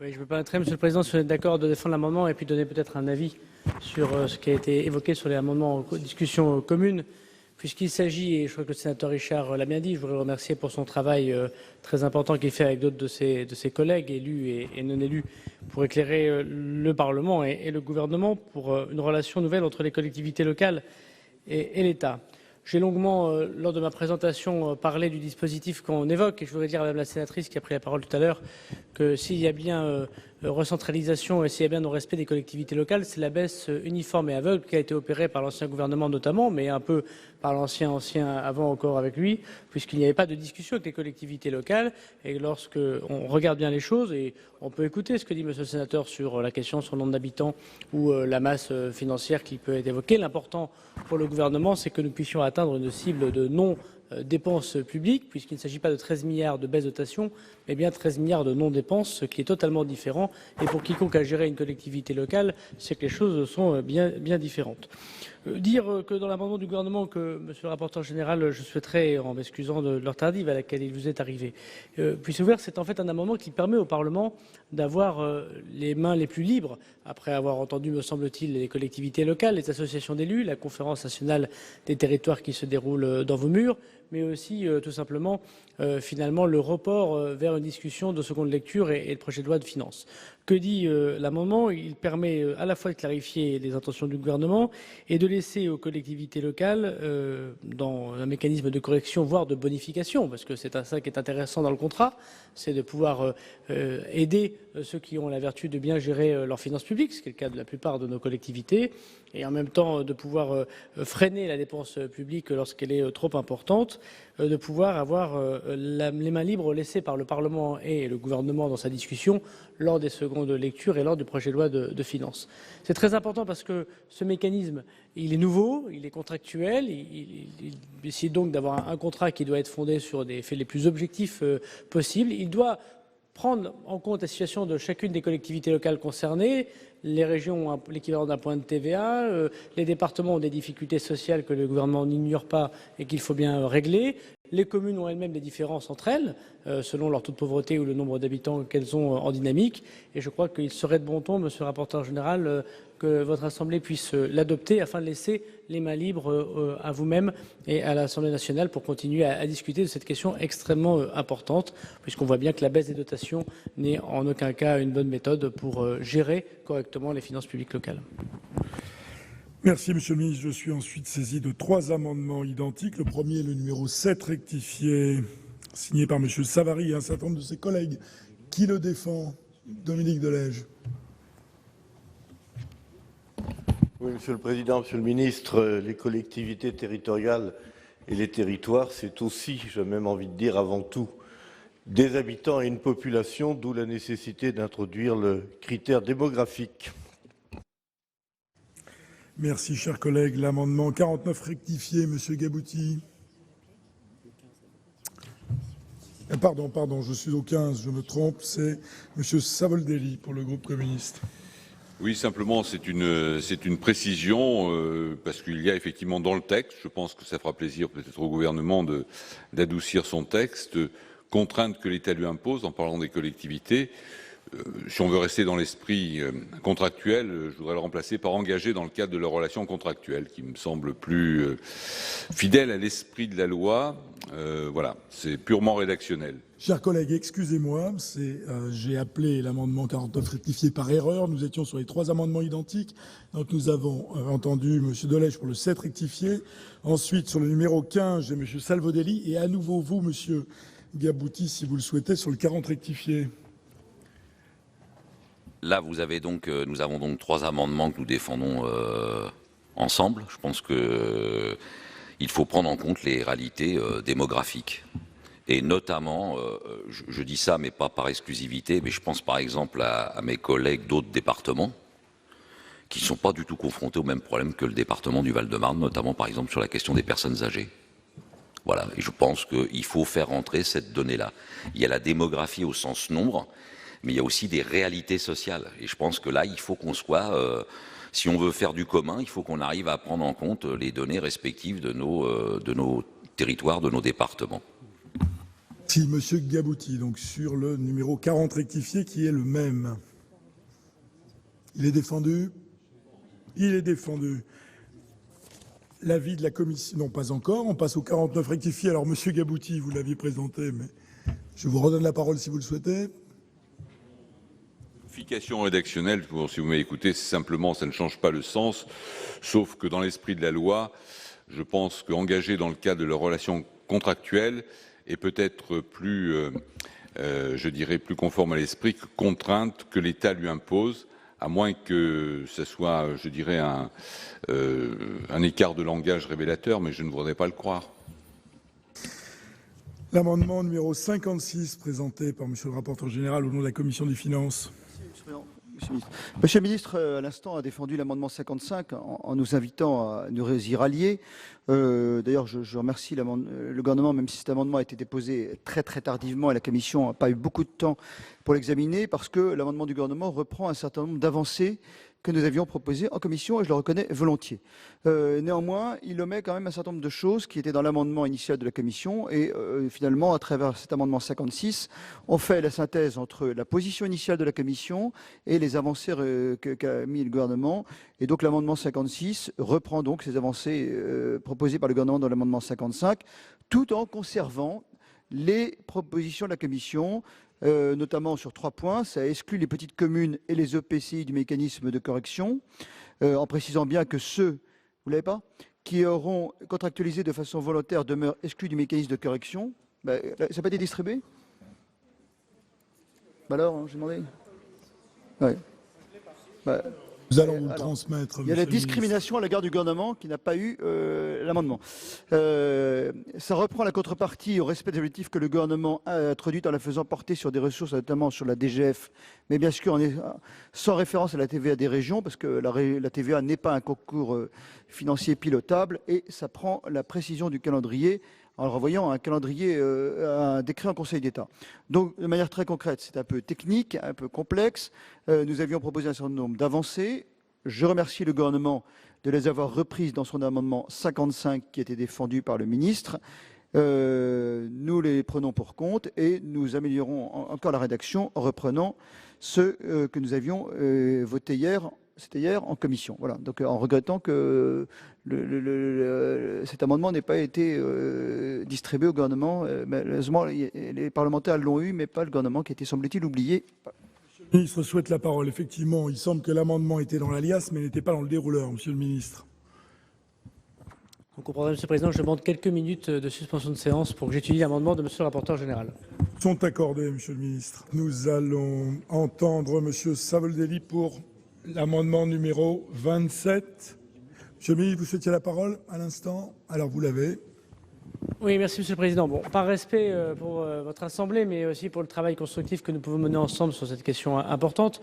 Oui, je me permettrai, Monsieur le Président, si vous êtes d'accord, de défendre l'amendement et puis donner peut-être un avis sur ce qui a été évoqué sur les amendements en discussion commune, puisqu'il s'agit, et je crois que le sénateur Richard l'a bien dit, je voudrais le remercier pour son travail très important qu'il fait avec d'autres de ses collègues, élus et non élus, pour éclairer le Parlement et le gouvernement pour une relation nouvelle entre les collectivités locales et l'État. J'ai longuement, lors de ma présentation, parlé du dispositif qu'on évoque, et je voudrais dire à Mme la sénatrice qui a pris la parole tout à l'heure que s'il y a bien recentralisation et s'il y a bien non-respect des collectivités locales, c'est la baisse uniforme et aveugle qui a été opérée par l'ancien gouvernement notamment, mais un peu par l'ancien avant encore avec lui, puisqu'il n'y avait pas de discussion avec les collectivités locales. Et lorsque on regarde bien les choses, et on peut écouter ce que dit Monsieur le sénateur sur la question sur le nombre d'habitants ou la masse financière qui peut être évoquée, l'important pour le gouvernement, c'est que nous puissions atteindre une cible de non-dépenses publiques, puisqu'il ne s'agit pas de 13 milliards de baisse de dotation, mais bien 13 milliards de non-dépenses, ce qui est totalement différent. Et pour quiconque a géré une collectivité locale, c'est que les choses sont bien différentes. Dire que dans l'amendement du gouvernement que, Monsieur le rapporteur général, je souhaiterais, en m'excusant de l'heure tardive à laquelle il vous est arrivé, puisse ouvrir, c'est en fait un amendement qui permet au Parlement d'avoir les mains les plus libres, après avoir entendu, me semble-t-il, les collectivités locales, les associations d'élus, la conférence nationale des territoires qui se déroule dans vos murs, mais aussi tout simplement finalement le report vers une discussion de seconde lecture et le projet de loi de finances. Que dit l'amendement? Il permet à la fois de clarifier les intentions du gouvernement et de laisser aux collectivités locales, dans un mécanisme de correction, voire de bonification, parce que c'est ça qui est intéressant dans le contrat, c'est de pouvoir aider ceux qui ont la vertu de bien gérer leurs finances publiques, ce qui est le cas de la plupart de nos collectivités, et en même temps de pouvoir freiner la dépense publique lorsqu'elle est trop importante, de pouvoir avoir les mains libres laissées par le Parlement et le gouvernement dans sa discussion lors des secondes lectures et lors du projet de loi de finances. C'est très important parce que ce mécanisme, il est nouveau, il est contractuel, il décide donc d'avoir un contrat qui doit être fondé sur des faits les plus objectifs possibles. Il doit prendre en compte la situation de chacune des collectivités locales concernées. Les régions ont l'équivalent d'un point de TVA, les départements ont des difficultés sociales que le gouvernement n'ignore pas et qu'il faut bien régler. Les communes ont elles-mêmes des différences entre elles, selon leur taux de pauvreté ou le nombre d'habitants qu'elles ont en dynamique. Et je crois qu'il serait de bon ton, Monsieur le rapporteur général, que votre Assemblée puisse l'adopter afin de laisser les mains libres à vous-même et à l'Assemblée nationale pour continuer à discuter de cette question extrêmement importante, puisqu'on voit bien que la baisse des dotations n'est en aucun cas une bonne méthode pour gérer correctement les finances publiques locales. Merci, Monsieur le ministre. Je suis ensuite saisi de 3 amendements identiques. Le premier est le numéro 7 rectifié, signé par Monsieur Savary et un certain nombre de ses collègues. Qui le défend? Dominique de Legge. Oui, Monsieur le Président, Monsieur le Ministre, les collectivités territoriales et les territoires, c'est aussi, j'ai même envie de dire avant tout, des habitants et une population, d'où la nécessité d'introduire le critère démographique. Merci, cher collègue. L'amendement 49 rectifié, Monsieur Gabouty. Pardon, je suis au 15, je me trompe, c'est Monsieur Savoldelli pour le groupe communiste. Oui, simplement, c'est une précision, parce qu'il y a effectivement dans le texte, je pense que ça fera plaisir peut-être au gouvernement d'adoucir son texte, contrainte que l'État lui impose en parlant des collectivités. si on veut rester dans l'esprit contractuel, je voudrais le remplacer par engagé dans le cadre de leur relation contractuelle, qui me semble plus fidèle à l'esprit de la loi. Voilà, c'est purement rédactionnel. Chers collègues, excusez-moi, j'ai appelé l'amendement 49 rectifié par erreur. Nous étions sur les 3 amendements identiques. Donc nous avons entendu M. Delège pour le 7 rectifié. Ensuite, sur le numéro 15, j'ai M. Salvodelli. Et à nouveau, vous, M. Gabouty, si vous le souhaitez, sur le 40 rectifié. Là, nous avons donc 3 amendements que nous défendons ensemble. Je pense qu'il faut prendre en compte les réalités démographiques. Et notamment, je dis ça, mais pas par exclusivité, mais je pense par exemple à mes collègues d'autres départements qui ne sont pas du tout confrontés au même problème que le département du Val-de-Marne, notamment par exemple sur la question des personnes âgées. Voilà, et je pense qu'il faut faire rentrer cette donnée-là. Il y a la démographie au sens nombre, mais il y a aussi des réalités sociales. Et je pense que là, il faut qu'on soit... si on veut faire du commun, il faut qu'on arrive à prendre en compte les données respectives de nos territoires, de nos départements. Si, Monsieur Gabouty, donc sur le numéro 40 rectifié, qui est le même. Il est défendu ? Il est défendu. L'avis de la commission ? Non, pas encore. On passe au 49 rectifié. Alors, Monsieur Gabouty, vous l'aviez présenté, mais je vous redonne la parole si vous le souhaitez. Modification rédactionnelle, si vous m'avez écouté, c'est simplement, ça ne change pas le sens, sauf que dans l'esprit de la loi, je pense qu'engager dans le cadre de leur relation contractuelle est peut-être plus, je dirais, plus conforme à l'esprit que contrainte que l'État lui impose, à moins que ce soit, je dirais, un écart de langage révélateur, mais je ne voudrais pas le croire. L'amendement numéro 56, présenté par Monsieur le rapporteur général au nom de la Commission des finances. Monsieur le ministre, à l'instant, a défendu l'amendement 55 en nous invitant à nous y rallier. D'ailleurs, je remercie le gouvernement, même si cet amendement a été déposé très tardivement et la Commission n'a pas eu beaucoup de temps pour l'examiner, parce que l'amendement du gouvernement reprend un certain nombre d'avancées que nous avions proposées en commission, et je le reconnais volontiers. Néanmoins, il omet quand même un certain nombre de choses qui étaient dans l'amendement initial de la commission, et finalement, à travers cet amendement 56, on fait la synthèse entre la position initiale de la commission et les avancées qu'a mis le gouvernement. Et donc l'amendement 56 reprend donc ces avancées proposées par le gouvernement dans l'amendement 55, tout en conservant les propositions de la commission, notamment sur 3 points. Ça exclut les petites communes et les EPCI du mécanisme de correction, en précisant bien que ceux, vous l'avez pas, qui auront contractualisé de façon volontaire demeurent exclus du mécanisme de correction. Ça n'a pas été distribué ? Alors, hein, j'ai demandé. Ouais. Nous allons vous le transmettre. Il y a la discrimination à l'égard du gouvernement qui n'a pas eu l'amendement. Ça reprend la contrepartie au respect des objectifs que le gouvernement a introduits en la faisant porter sur des ressources, notamment sur la DGF, mais bien sûr sans référence à la TVA des régions, parce que la TVA n'est pas un concours financier pilotable, et ça prend la précision du calendrier en le renvoyant à un calendrier, à un décret en Conseil d'État. Donc, de manière très concrète, c'est un peu technique, un peu complexe. Nous avions proposé un certain nombre d'avancées. Je remercie le gouvernement de les avoir reprises dans son amendement 55 qui était défendu par le ministre. Nous les prenons pour compte et nous améliorons encore la rédaction en reprenant ce que nous avions voté hier. C'était hier en commission. Voilà. Donc, en regrettant que cet amendement n'ait pas été distribué au gouvernement. Malheureusement, les parlementaires l'ont eu, mais pas le gouvernement, qui était, semble-t-il, oublié. Monsieur le ministre souhaite la parole. Effectivement, il semble que l'amendement était dans l'alias, mais n'était pas dans le dérouleur, monsieur le ministre. Vous comprendrez, monsieur le président, je demande quelques minutes de suspension de séance pour que j'étudie l'amendement de monsieur le rapporteur général. Sont accordés, monsieur le ministre. Nous allons entendre monsieur Savoldelli pour l'amendement numéro 27. Monsieur le ministre, vous souhaitiez la parole à l'instant. Alors, vous l'avez. Oui, merci monsieur le président. Bon, par respect pour votre assemblée, mais aussi pour le travail constructif que nous pouvons mener ensemble sur cette question importante,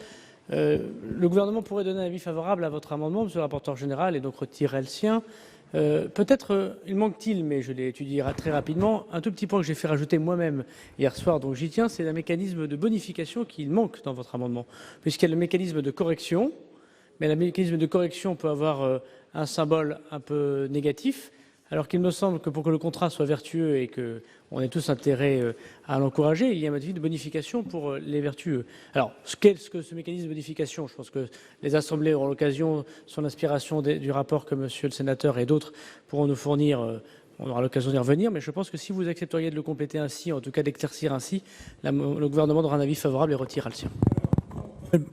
le gouvernement pourrait donner un avis favorable à votre amendement, monsieur le rapporteur général, et donc retirer le sien. Peut-être il manque-t-il, mais je l'étudierai très rapidement, un tout petit point que j'ai fait rajouter moi-même hier soir, donc j'y tiens, c'est un mécanisme de bonification qui manque dans votre amendement, puisqu'il y a le mécanisme de correction, mais le mécanisme de correction peut avoir un symbole un peu négatif, Alors qu'il me semble que pour que le contrat soit vertueux et qu'on ait tous intérêt à l'encourager, il y a un mécanisme de bonification pour les vertueux. Alors, qu'est-ce que ce mécanisme de bonification? Je pense que les assemblées auront l'occasion, sur l'inspiration du rapport que monsieur le sénateur et d'autres pourront nous fournir, on aura l'occasion d'y revenir, mais je pense que si vous accepteriez de le compléter ainsi, en tout cas d'éclaircir ainsi, le gouvernement aura un avis favorable et retirera le sien.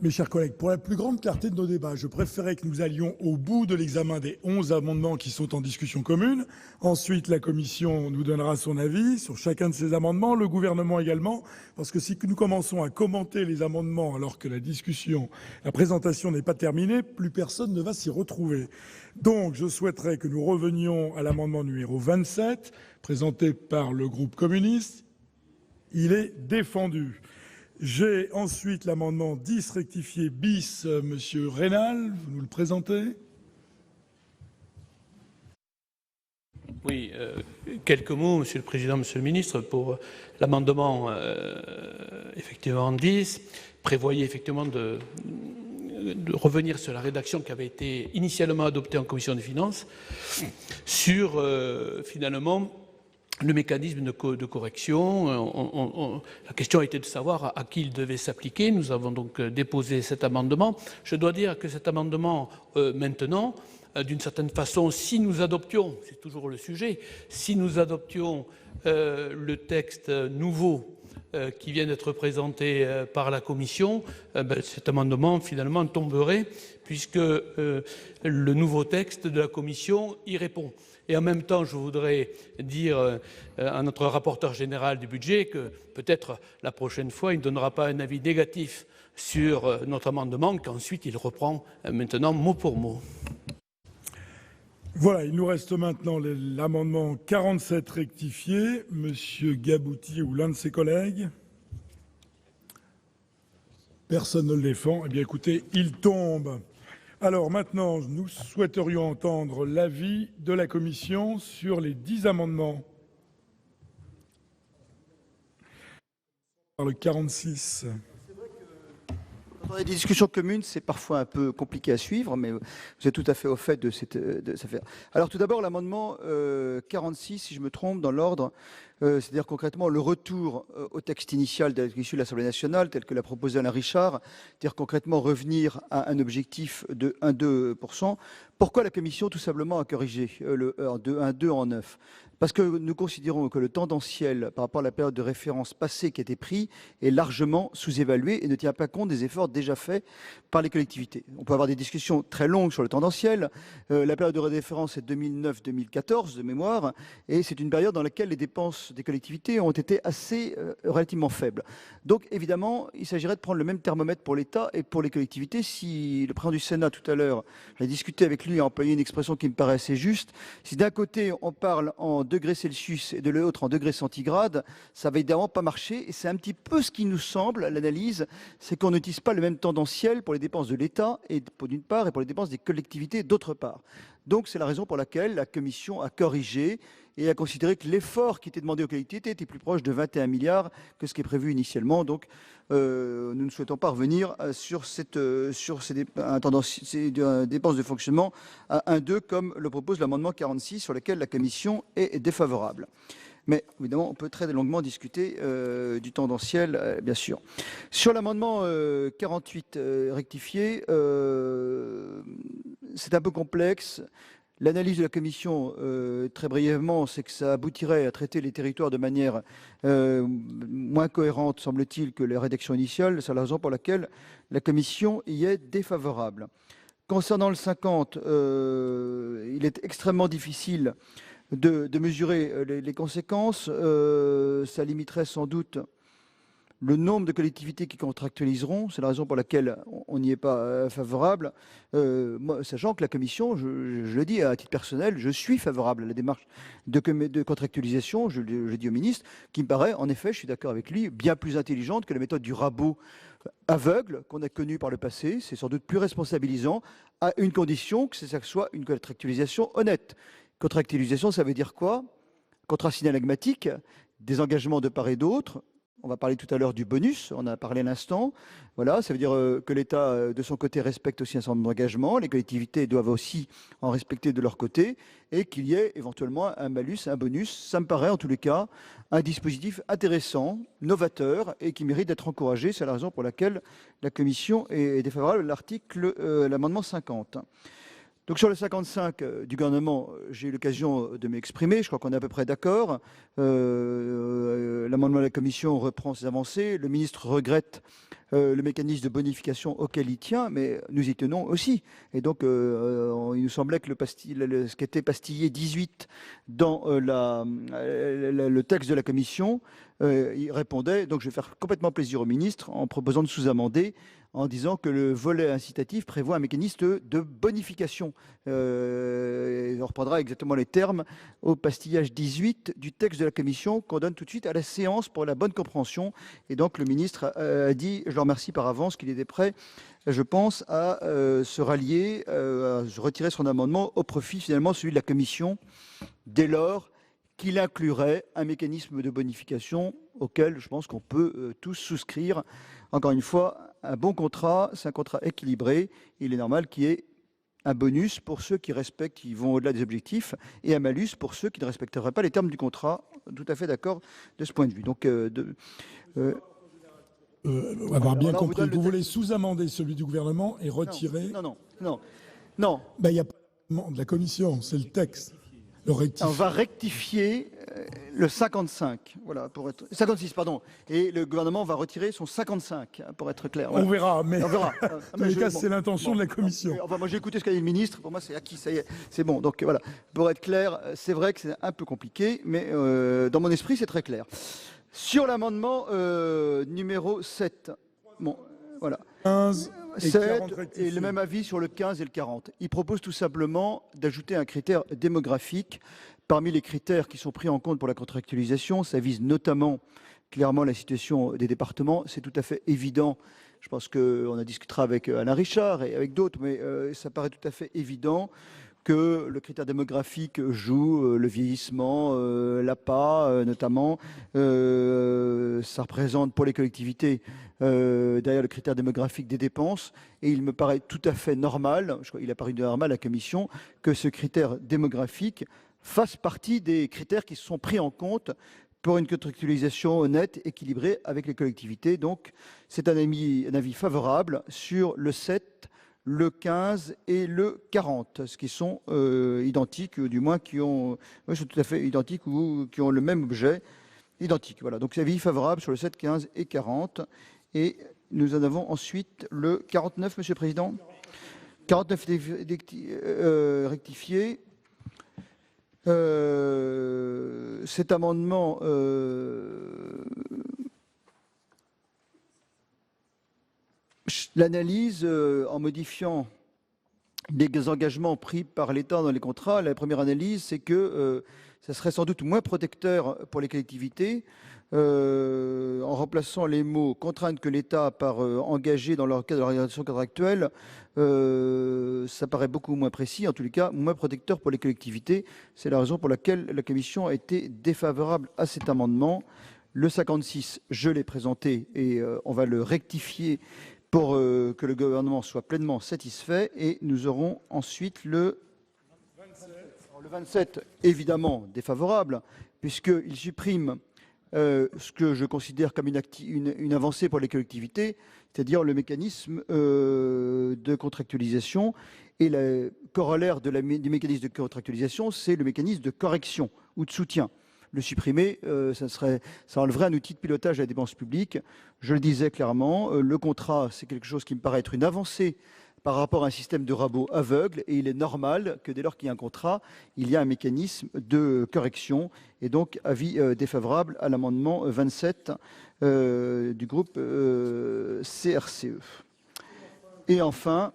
Mes chers collègues, pour la plus grande clarté de nos débats, je préférais que nous allions au bout de l'examen des 11 amendements qui sont en discussion commune. Ensuite, la Commission nous donnera son avis sur chacun de ces amendements, le gouvernement également, parce que si nous commençons à commenter les amendements alors que la présentation n'est pas terminée, plus personne ne va s'y retrouver. Donc, je souhaiterais que nous revenions à l'amendement numéro 27, présenté par le groupe communiste. Il est défendu. J'ai ensuite l'amendement 10 rectifié bis, monsieur Reynal, vous nous le présentez? Oui, quelques mots, Monsieur le Président, Monsieur le Ministre, pour l'amendement effectivement 10, prévoyait effectivement de revenir sur la rédaction qui avait été initialement adoptée en Commission des Finances sur finalement le mécanisme de correction. La question était de savoir à qui il devait s'appliquer. Nous avons donc déposé cet amendement. Je dois dire que cet amendement, maintenant, d'une certaine façon, si nous adoptions, c'est toujours le sujet, si nous adoptions le texte nouveau qui vient d'être présenté par la Commission, cet amendement finalement tomberait puisque le nouveau texte de la Commission y répond. Et en même temps, je voudrais dire à notre rapporteur général du budget que peut-être la prochaine fois, il ne donnera pas un avis négatif sur notre amendement, qu'ensuite il reprend maintenant mot pour mot. Voilà, il nous reste maintenant l'amendement 47 rectifié. Monsieur Gabouty ou l'un de ses collègues? Personne ne le défend. Eh bien, écoutez, il tombe. Alors maintenant, nous souhaiterions entendre l'avis de la Commission sur les 10 amendements. Par le 46. Dans les discussions communes, c'est parfois un peu compliqué à suivre, mais vous êtes tout à fait au fait de cette affaire. Alors tout d'abord, l'amendement 46, si je me trompe, dans l'ordre, c'est-à-dire concrètement le retour au texte initial issu de l'Assemblée nationale, tel que l'a proposé Alain Richard, c'est-à-dire concrètement revenir à un objectif de 1,2%. Pourquoi la Commission tout simplement a corrigé de 1,2 en 9 ? Parce que nous considérons que le tendanciel par rapport à la période de référence passée qui a été pris est largement sous-évalué et ne tient pas compte des efforts déjà faits par les collectivités. On peut avoir des discussions très longues sur le tendanciel. La période de référence est 2009-2014 de mémoire, et c'est une période dans laquelle les dépenses des collectivités ont été assez relativement faibles. Donc évidemment, il s'agirait de prendre le même thermomètre pour l'État et pour les collectivités. Si le président du Sénat tout à l'heure, j'ai discuté avec lui et employé une expression qui me paraît assez juste, si d'un côté on parle en degrés Celsius et de l'autre en degrés centigrades, ça va évidemment pas marcher. Et c'est un petit peu ce qui nous semble, l'analyse, c'est qu'on n'utilise pas le même tendanciel pour les dépenses de l'État, d'une part, et pour les dépenses des collectivités, d'autre part. Donc c'est la raison pour laquelle la Commission a corrigé et a considéré que l'effort qui était demandé aux collectivités était plus proche de 21 milliards que ce qui est prévu initialement. Donc nous ne souhaitons pas revenir sur ces dépenses de fonctionnement à 1,2 comme le propose l'amendement 46 sur lequel la Commission est défavorable. Mais évidemment, on peut très longuement discuter du tendanciel, bien sûr. Sur l'amendement 48 rectifié, c'est un peu complexe. L'analyse de la Commission, très brièvement, c'est que ça aboutirait à traiter les territoires de manière moins cohérente, semble-t-il, que la rédaction initiale. C'est la raison pour laquelle la Commission y est défavorable. Concernant le 50, il est extrêmement difficile de mesurer les conséquences. Ça limiterait sans doute le nombre de collectivités qui contractualiseront. C'est la raison pour laquelle on n'y est pas favorable. Moi, sachant que la Commission, je le dis à titre personnel, je suis favorable à la démarche de contractualisation, je le dis au ministre, qui me paraît, en effet, je suis d'accord avec lui, bien plus intelligente que la méthode du rabot aveugle qu'on a connue par le passé. C'est sans doute plus responsabilisant, à une condition que ça soit une contractualisation honnête. Contractualisation, ça veut dire quoi? Contrat synalagmatique, des engagements de part et d'autre, On va parler tout à l'heure du bonus, on en a parlé à l'instant. Voilà, ça veut dire que l'État, de son côté, respecte aussi un certain nombre d'engagements. Les collectivités doivent aussi en respecter de leur côté et qu'il y ait éventuellement un malus, un bonus. Ça me paraît en tous les cas un dispositif intéressant, novateur et qui mérite d'être encouragé. C'est la raison pour laquelle la Commission est défavorable à l'amendement 50. Donc sur le 55 du gouvernement, j'ai eu l'occasion de m'exprimer, je crois qu'on est à peu près d'accord. L'amendement de la Commission reprend ses avancées. Le ministre regrette le mécanisme de bonification auquel il tient, mais nous y tenons aussi. Et donc il nous semblait que ce qui était pastillé 18 dans le texte de la Commission, il répondait. Donc je vais faire complètement plaisir au ministre en proposant de sous-amender en disant que le volet incitatif prévoit un mécanisme de bonification. On reprendra exactement les termes au pastillage 18 du texte de la Commission qu'on donne tout de suite à la séance pour la bonne compréhension. Et donc le ministre a dit, je le remercie par avance, qu'il était prêt, je pense, à se rallier, à retirer son amendement au profit finalement celui de la Commission, dès lors qu'il inclurait un mécanisme de bonification auquel je pense qu'on peut tous souscrire. Encore une fois, un bon contrat, c'est un contrat équilibré. Il est normal qu'il y ait un bonus pour ceux qui respectent, qui vont au-delà des objectifs, et un malus pour ceux qui ne respecteraient pas les termes du contrat. Tout à fait d'accord de ce point de vue. Donc, avoir bien compris, vous voulez sous-amender celui du gouvernement et retirer... Non. Ben, il n'y a pas de la Commission, c'est le texte. On va rectifier le 55, voilà, pour être 56, pardon, et le gouvernement va retirer son 55, pour être clair. Voilà. On verra, mais on verra. En tous les cas, c'est l'intention de la Commission. Enfin, moi, j'ai écouté ce qu'a dit le ministre. Pour moi, c'est acquis, ça y est, c'est bon. Donc voilà, pour être clair, c'est vrai que c'est un peu compliqué, mais dans mon esprit, c'est très clair. Sur l'amendement numéro 7, bon, voilà. 15 et 40 et le même avis sur le 15 et le 40. Il propose tout simplement d'ajouter un critère démographique parmi les critères qui sont pris en compte pour la contractualisation. Ça vise notamment clairement la situation des départements. C'est tout à fait évident. Je pense qu'on en discutera avec Alain Richard et avec d'autres, mais ça paraît tout à fait évident que le critère démographique joue le vieillissement, l'APA notamment. Ça représente pour les collectivités derrière le critère démographique des dépenses. Et il me paraît tout à fait normal, il a paru normal à la Commission, que ce critère démographique fasse partie des critères qui sont pris en compte pour une contractualisation honnête, équilibrée avec les collectivités. Donc c'est un avis favorable sur le 7, le 15 et le 40, ce qui sont identiques, ou du moins qui sont tout à fait identiques ou qui ont le même objet identique. Voilà, donc avis favorable sur le 7, 15 et 40. Et nous en avons ensuite le 49, Monsieur le Président. 49 rectifié. Cet amendement l'analyse en modifiant les engagements pris par l'État dans les contrats. La première analyse, c'est que ça serait sans doute moins protecteur pour les collectivités en remplaçant les mots « contraintes que l'État par engagé dans leur cadre de l'organisation contractuelle ». Ça paraît beaucoup moins précis, en tous les cas moins protecteur pour les collectivités. C'est la raison pour laquelle la Commission a été défavorable à cet amendement. Le 56, je l'ai présenté et on va le rectifier pour que le gouvernement soit pleinement satisfait. Et nous aurons ensuite le 27, évidemment défavorable, puisqu'il supprime ce que je considère comme une avancée pour les collectivités, c'est-à-dire le mécanisme de contractualisation. Et le corollaire du mécanisme de contractualisation, c'est le mécanisme de correction ou de soutien. Le supprimer, ça enlèverait un outil de pilotage à la dépense publique. Je le disais clairement, le contrat, c'est quelque chose qui me paraît être une avancée par rapport à un système de rabot aveugle, et il est normal que dès lors qu'il y a un contrat, il y a un mécanisme de correction. Et donc, avis défavorable à l'amendement 27 du groupe CRCE. Et enfin,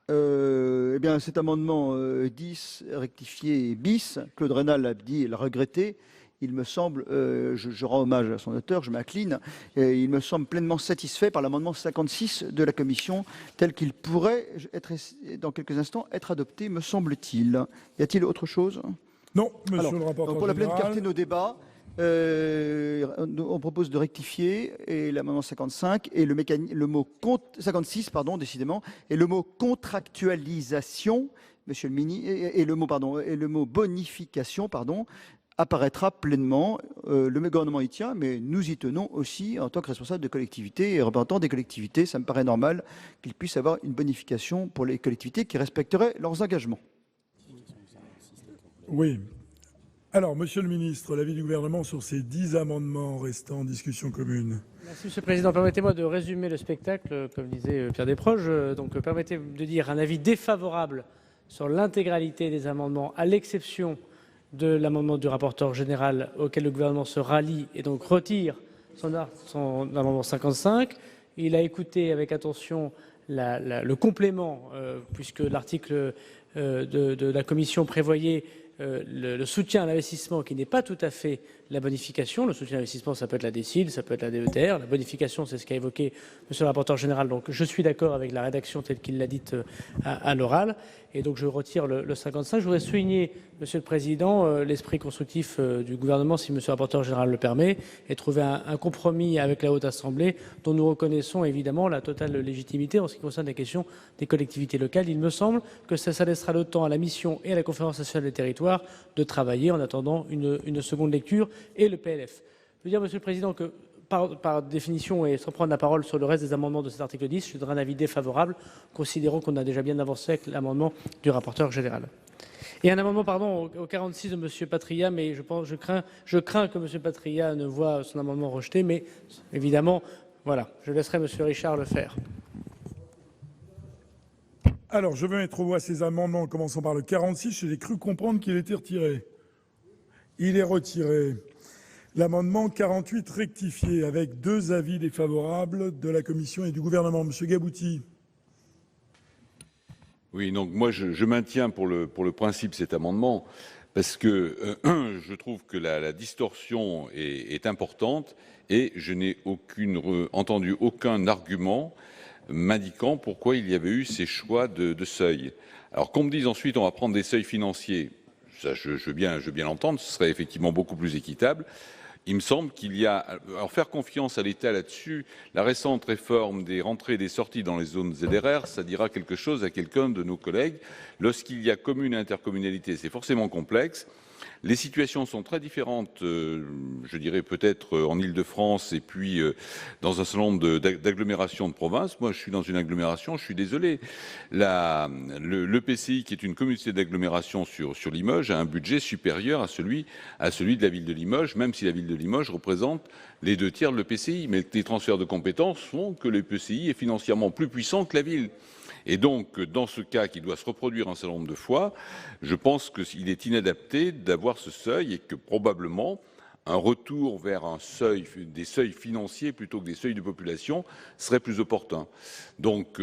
eh bien, cet amendement 10 rectifié bis, Claude Raynal l'a dit et l'a regretté. Il me semble, je rends hommage à son auteur, je m'incline, il me semble pleinement satisfait par l'amendement 56 de la Commission, tel qu'il pourrait être, dans quelques instants, être adopté, me semble-t-il. Y a-t-il autre chose? Non, monsieur le rapporteur pour la pleine général. clarté de nos débats, On propose de rectifier et l'amendement 55 et le mot 56, pardon, décidément, et le mot contractualisation, Monsieur le ministre, et le mot bonification, pardon, apparaîtra pleinement. Le gouvernement y tient, mais nous y tenons aussi en tant que responsable de collectivité et représentant des collectivités. Ça me paraît normal qu'il puisse avoir une bonification pour les collectivités qui respecteraient leurs engagements. Oui. Alors, Monsieur le ministre, l'avis du gouvernement sur ces 10 amendements restant en discussion commune. Merci, Monsieur le Président. Permettez-moi de résumer le spectacle, comme disait Pierre Desproges. Donc, permettez de dire un avis défavorable sur l'intégralité des amendements, à l'exception de l'amendement du rapporteur général auquel le gouvernement se rallie et donc retire son amendement 55. Il a écouté avec attention le complément, puisque l'article de la Commission prévoyait le soutien à l'investissement qui n'est pas tout à fait la bonification. Le soutien à l'investissement, ça peut être la DSIL, ça peut être la DETR. La bonification, c'est ce qu'a évoqué monsieur le rapporteur général. Donc je suis d'accord avec la rédaction telle qu'il l'a dite à l'oral. Et donc je retire le 55. Je voudrais souligner, Monsieur le Président, l'esprit constructif du gouvernement, si monsieur le rapporteur général le permet, et trouver un compromis avec la Haute Assemblée dont nous reconnaissons évidemment la totale légitimité en ce qui concerne la question des collectivités locales. Il me semble que ça laissera le temps à la mission et à la Conférence nationale des territoires de travailler en attendant une seconde lecture et le PLF. Je veux dire, Monsieur le Président, que par définition, et sans prendre la parole sur le reste des amendements de cet article 10, je donnerai un avis défavorable, considérant qu'on a déjà bien avancé avec l'amendement du rapporteur général. Et un amendement, pardon, au 46 de M. Patria, mais je crains que M. Patria ne voit son amendement rejeté, mais évidemment, voilà, je laisserai M. Richard le faire. Alors, je vais mettre aux voix ces amendements, en commençant par le 46. J'ai cru comprendre qu'il était retiré. Il est retiré. L'amendement 48 rectifié, avec 2 avis défavorables de la Commission et du gouvernement. Monsieur Gabouty. Oui, donc moi je maintiens pour le principe cet amendement parce que je trouve que la distorsion est importante et je n'ai entendu aucun argument m'indiquant pourquoi il y avait eu ces choix de seuil. Alors qu'on me dise ensuite on va prendre des seuils financiers, ça je veux bien l'entendre, ce serait effectivement beaucoup plus équitable. Il me semble qu'il y a, alors faire confiance à l'État là-dessus, la récente réforme des rentrées et des sorties dans les zones ZRR, ça dira quelque chose à quelqu'un de nos collègues. Lorsqu'il y a commune et intercommunalité, c'est forcément complexe. Les situations sont très différentes, je dirais peut-être en Île-de-France et puis dans un certain nombre d'agglomérations de province. Moi, je suis dans une agglomération, je suis désolé. L'EPCI, qui est une communauté d'agglomération sur Limoges, a un budget supérieur à celui de la ville de Limoges, même si la ville de Limoges représente les 2 tiers de l'EPCI. Mais les transferts de compétences font que l'EPCI est financièrement plus puissant que la ville. Et donc, dans ce cas qui doit se reproduire un certain nombre de fois, je pense qu'il est inadapté d'avoir ce seuil et que probablement un retour vers des seuils financiers plutôt que des seuils de population serait plus opportun. Donc,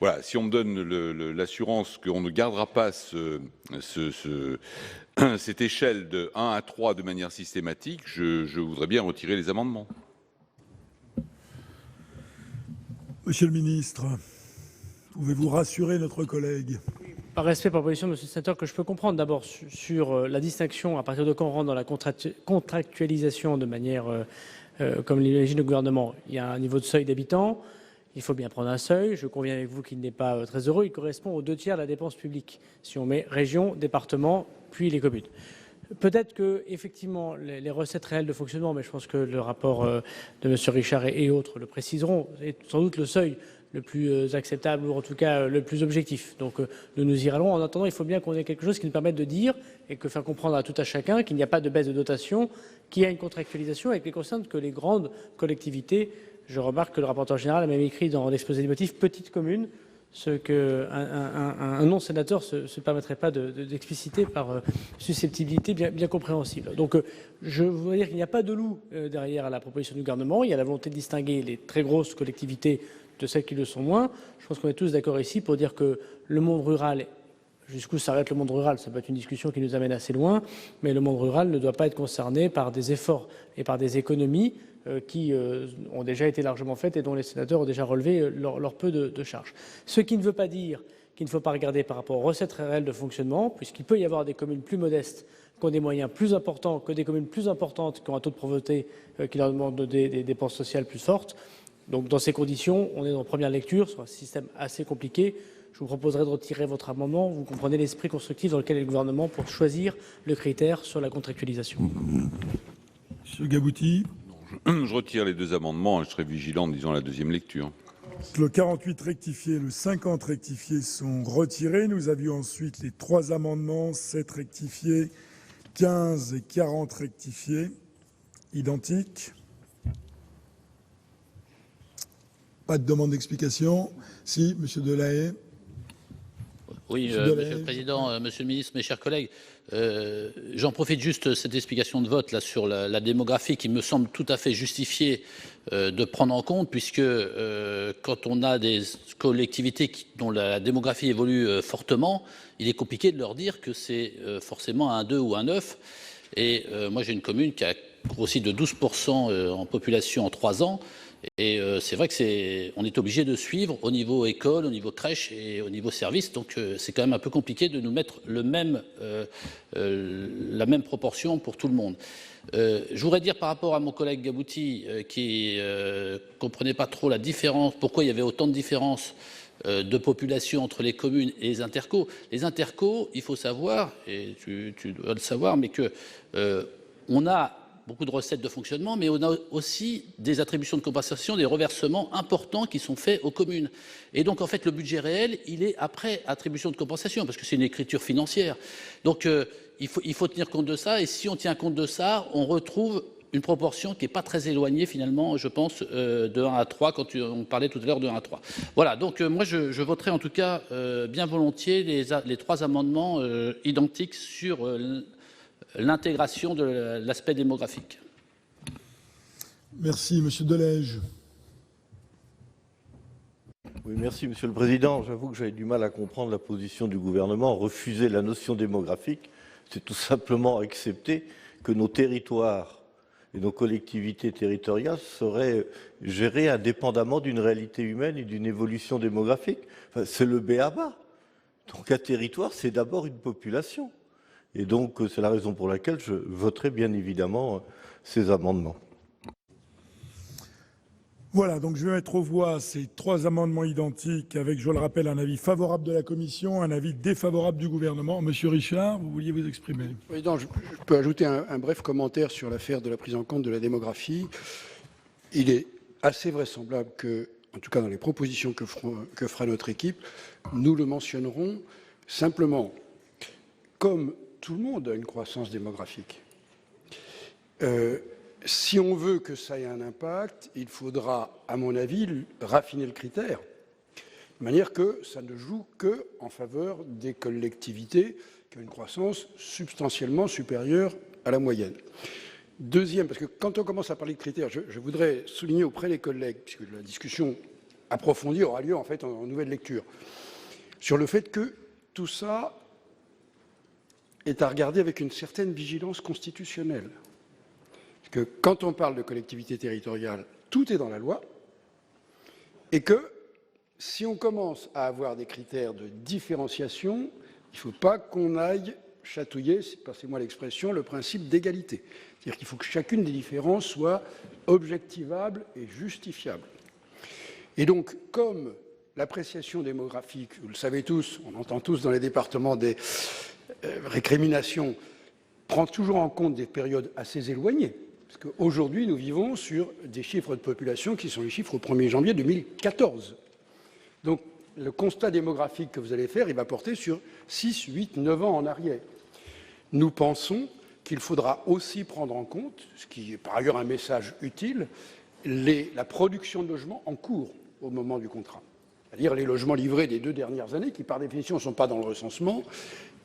voilà, si on me donne l'assurance qu'on ne gardera pas cette échelle de 1 à 3 de manière systématique, je voudrais bien retirer les amendements. Monsieur le ministre. Pouvez-vous rassurer notre collègue? Par respect pour la position de M. le sénateur, que je peux comprendre d'abord sur la distinction, à partir de quand on rentre dans la contractualisation de manière, comme l'imagine le gouvernement, il y a un niveau de seuil d'habitants, il faut bien prendre un seuil, je conviens avec vous qu'il n'est pas très heureux, il correspond aux 2 tiers de la dépense publique, si on met région, département, puis les communes. Peut-être que effectivement les recettes réelles de fonctionnement, mais je pense que le rapport de M. Richard et autres le préciseront, est sans doute le seuil le plus acceptable ou en tout cas le plus objectif. Donc nous y allons. En attendant, il faut bien qu'on ait quelque chose qui nous permette de dire et que faire comprendre à tout à chacun qu'il n'y a pas de baisse de dotation, qu'il y a une contractualisation avec les concerns que les grandes collectivités. Je remarque que le rapporteur général a même écrit dans l'exposé des motifs petites communes, ce qu'un non-sénateur ne se permettrait pas d'expliciter par susceptibilité bien compréhensible. Donc je voudrais dire qu'il n'y a pas de loup derrière la proposition du gouvernement. Il y a la volonté de distinguer les très grosses collectivités de celles qui le sont moins. Je pense qu'on est tous d'accord ici pour dire que le monde rural, jusqu'où s'arrête le monde rural, ça peut être une discussion qui nous amène assez loin, mais le monde rural ne doit pas être concerné par des efforts et par des économies qui ont déjà été largement faites et dont les sénateurs ont déjà relevé leur peu de charges. Ce qui ne veut pas dire qu'il ne faut pas regarder par rapport aux recettes réelles de fonctionnement, puisqu'il peut y avoir des communes plus modestes qui ont des moyens plus importants que des communes plus importantes qui ont un taux de pauvreté qui leur demande des dépenses sociales plus fortes. Donc dans ces conditions, on est en première lecture sur un système assez compliqué. Je vous proposerai de retirer votre amendement. Vous comprenez l'esprit constructif dans lequel est le gouvernement pour choisir le critère sur la contractualisation. Monsieur Gabouty. Je retire les deux amendements et je serai vigilant, disons, à la deuxième lecture. Le 48 rectifié, le 50 rectifié sont retirés. Nous avions ensuite les 3 amendements, 7 rectifiés, 15 et 40 rectifiés, identiques. Pas de demande d'explication. Si, Monsieur Delahaye. Oui, Monsieur le Président, Monsieur le Ministre, mes chers collègues, j'en profite juste de cette explication de vote là sur la démographie qui me semble tout à fait justifiée de prendre en compte, puisque quand on a des collectivités dont la démographie évolue fortement, il est compliqué de leur dire que c'est forcément un 2 ou un 9. Et moi j'ai une commune qui a grossi de 12% en population en 3 ans. Et c'est vrai que on est obligé de suivre au niveau école, au niveau crèche et au niveau service. Donc c'est quand même un peu compliqué de nous mettre la même proportion pour tout le monde. Je voudrais dire par rapport à mon collègue Gabouty qui comprenait pas trop la différence, pourquoi il y avait autant de différences de population entre les communes et les intercos. Les intercos, il faut savoir, et tu dois le savoir, mais que on a beaucoup de recettes de fonctionnement, mais on a aussi des attributions de compensation, des reversements importants qui sont faits aux communes. Et donc, en fait, le budget réel, il est après attribution de compensation, parce que c'est une écriture financière. Donc, il faut tenir compte de ça, et si on tient compte de ça, on retrouve une proportion qui n'est pas très éloignée, finalement, je pense, de 1 à 3, quand on parlait tout à l'heure de 1 à 3. Voilà, donc moi, je voterai en tout cas bien volontiers les 3 amendements identiques sur l'intégration de l'aspect démographique. Merci, Monsieur Delège. Oui, merci, Monsieur le Président. J'avoue que j'avais du mal à comprendre la position du gouvernement. Refuser la notion démographique, c'est tout simplement accepter que nos territoires et nos collectivités territoriales seraient gérées indépendamment d'une réalité humaine et d'une évolution démographique. Enfin, c'est le b.a.-ba. Donc un territoire, c'est d'abord une population. Et donc, c'est la raison pour laquelle je voterai bien évidemment ces amendements. Voilà, donc je vais mettre aux voix ces 3 amendements identiques avec, je le rappelle, un avis favorable de la Commission, un avis défavorable du gouvernement. Monsieur Richard, vous vouliez vous exprimer? Président, je peux ajouter un bref commentaire sur l'affaire de la prise en compte de la démographie. Il est assez vraisemblable que, en tout cas dans les propositions que fera notre équipe, nous le mentionnerons simplement. Comme tout le monde a une croissance démographique. Si on veut que ça ait un impact, il faudra, à mon avis, raffiner le critère, de manière que ça ne joue qu'en faveur des collectivités qui ont une croissance substantiellement supérieure à la moyenne. Deuxième, parce que quand on commence à parler de critères, je voudrais souligner auprès des collègues, puisque la discussion approfondie aura lieu en fait en nouvelle lecture, sur le fait que tout ça est à regarder avec une certaine vigilance constitutionnelle. Parce que quand on parle de collectivité territoriale, tout est dans la loi, et que si on commence à avoir des critères de différenciation, il ne faut pas qu'on aille chatouiller, passez-moi l'expression, le principe d'égalité. C'est-à-dire qu'il faut que chacune des différences soit objectivable et justifiable. Et donc, comme l'appréciation démographique, vous le savez tous, on entend tous dans les départements des récriminations, prend toujours en compte des périodes assez éloignées. Parce qu'aujourd'hui, nous vivons sur des chiffres de population qui sont les chiffres au 1er janvier 2014. Donc, le constat démographique que vous allez faire, il va porter sur 6, 8, 9 ans en arrière. Nous pensons qu'il faudra aussi prendre en compte, ce qui est par ailleurs un message utile, la production de logements en cours au moment du contrat. C'est-à-dire les logements livrés des 2 dernières années, qui par définition ne sont pas dans le recensement,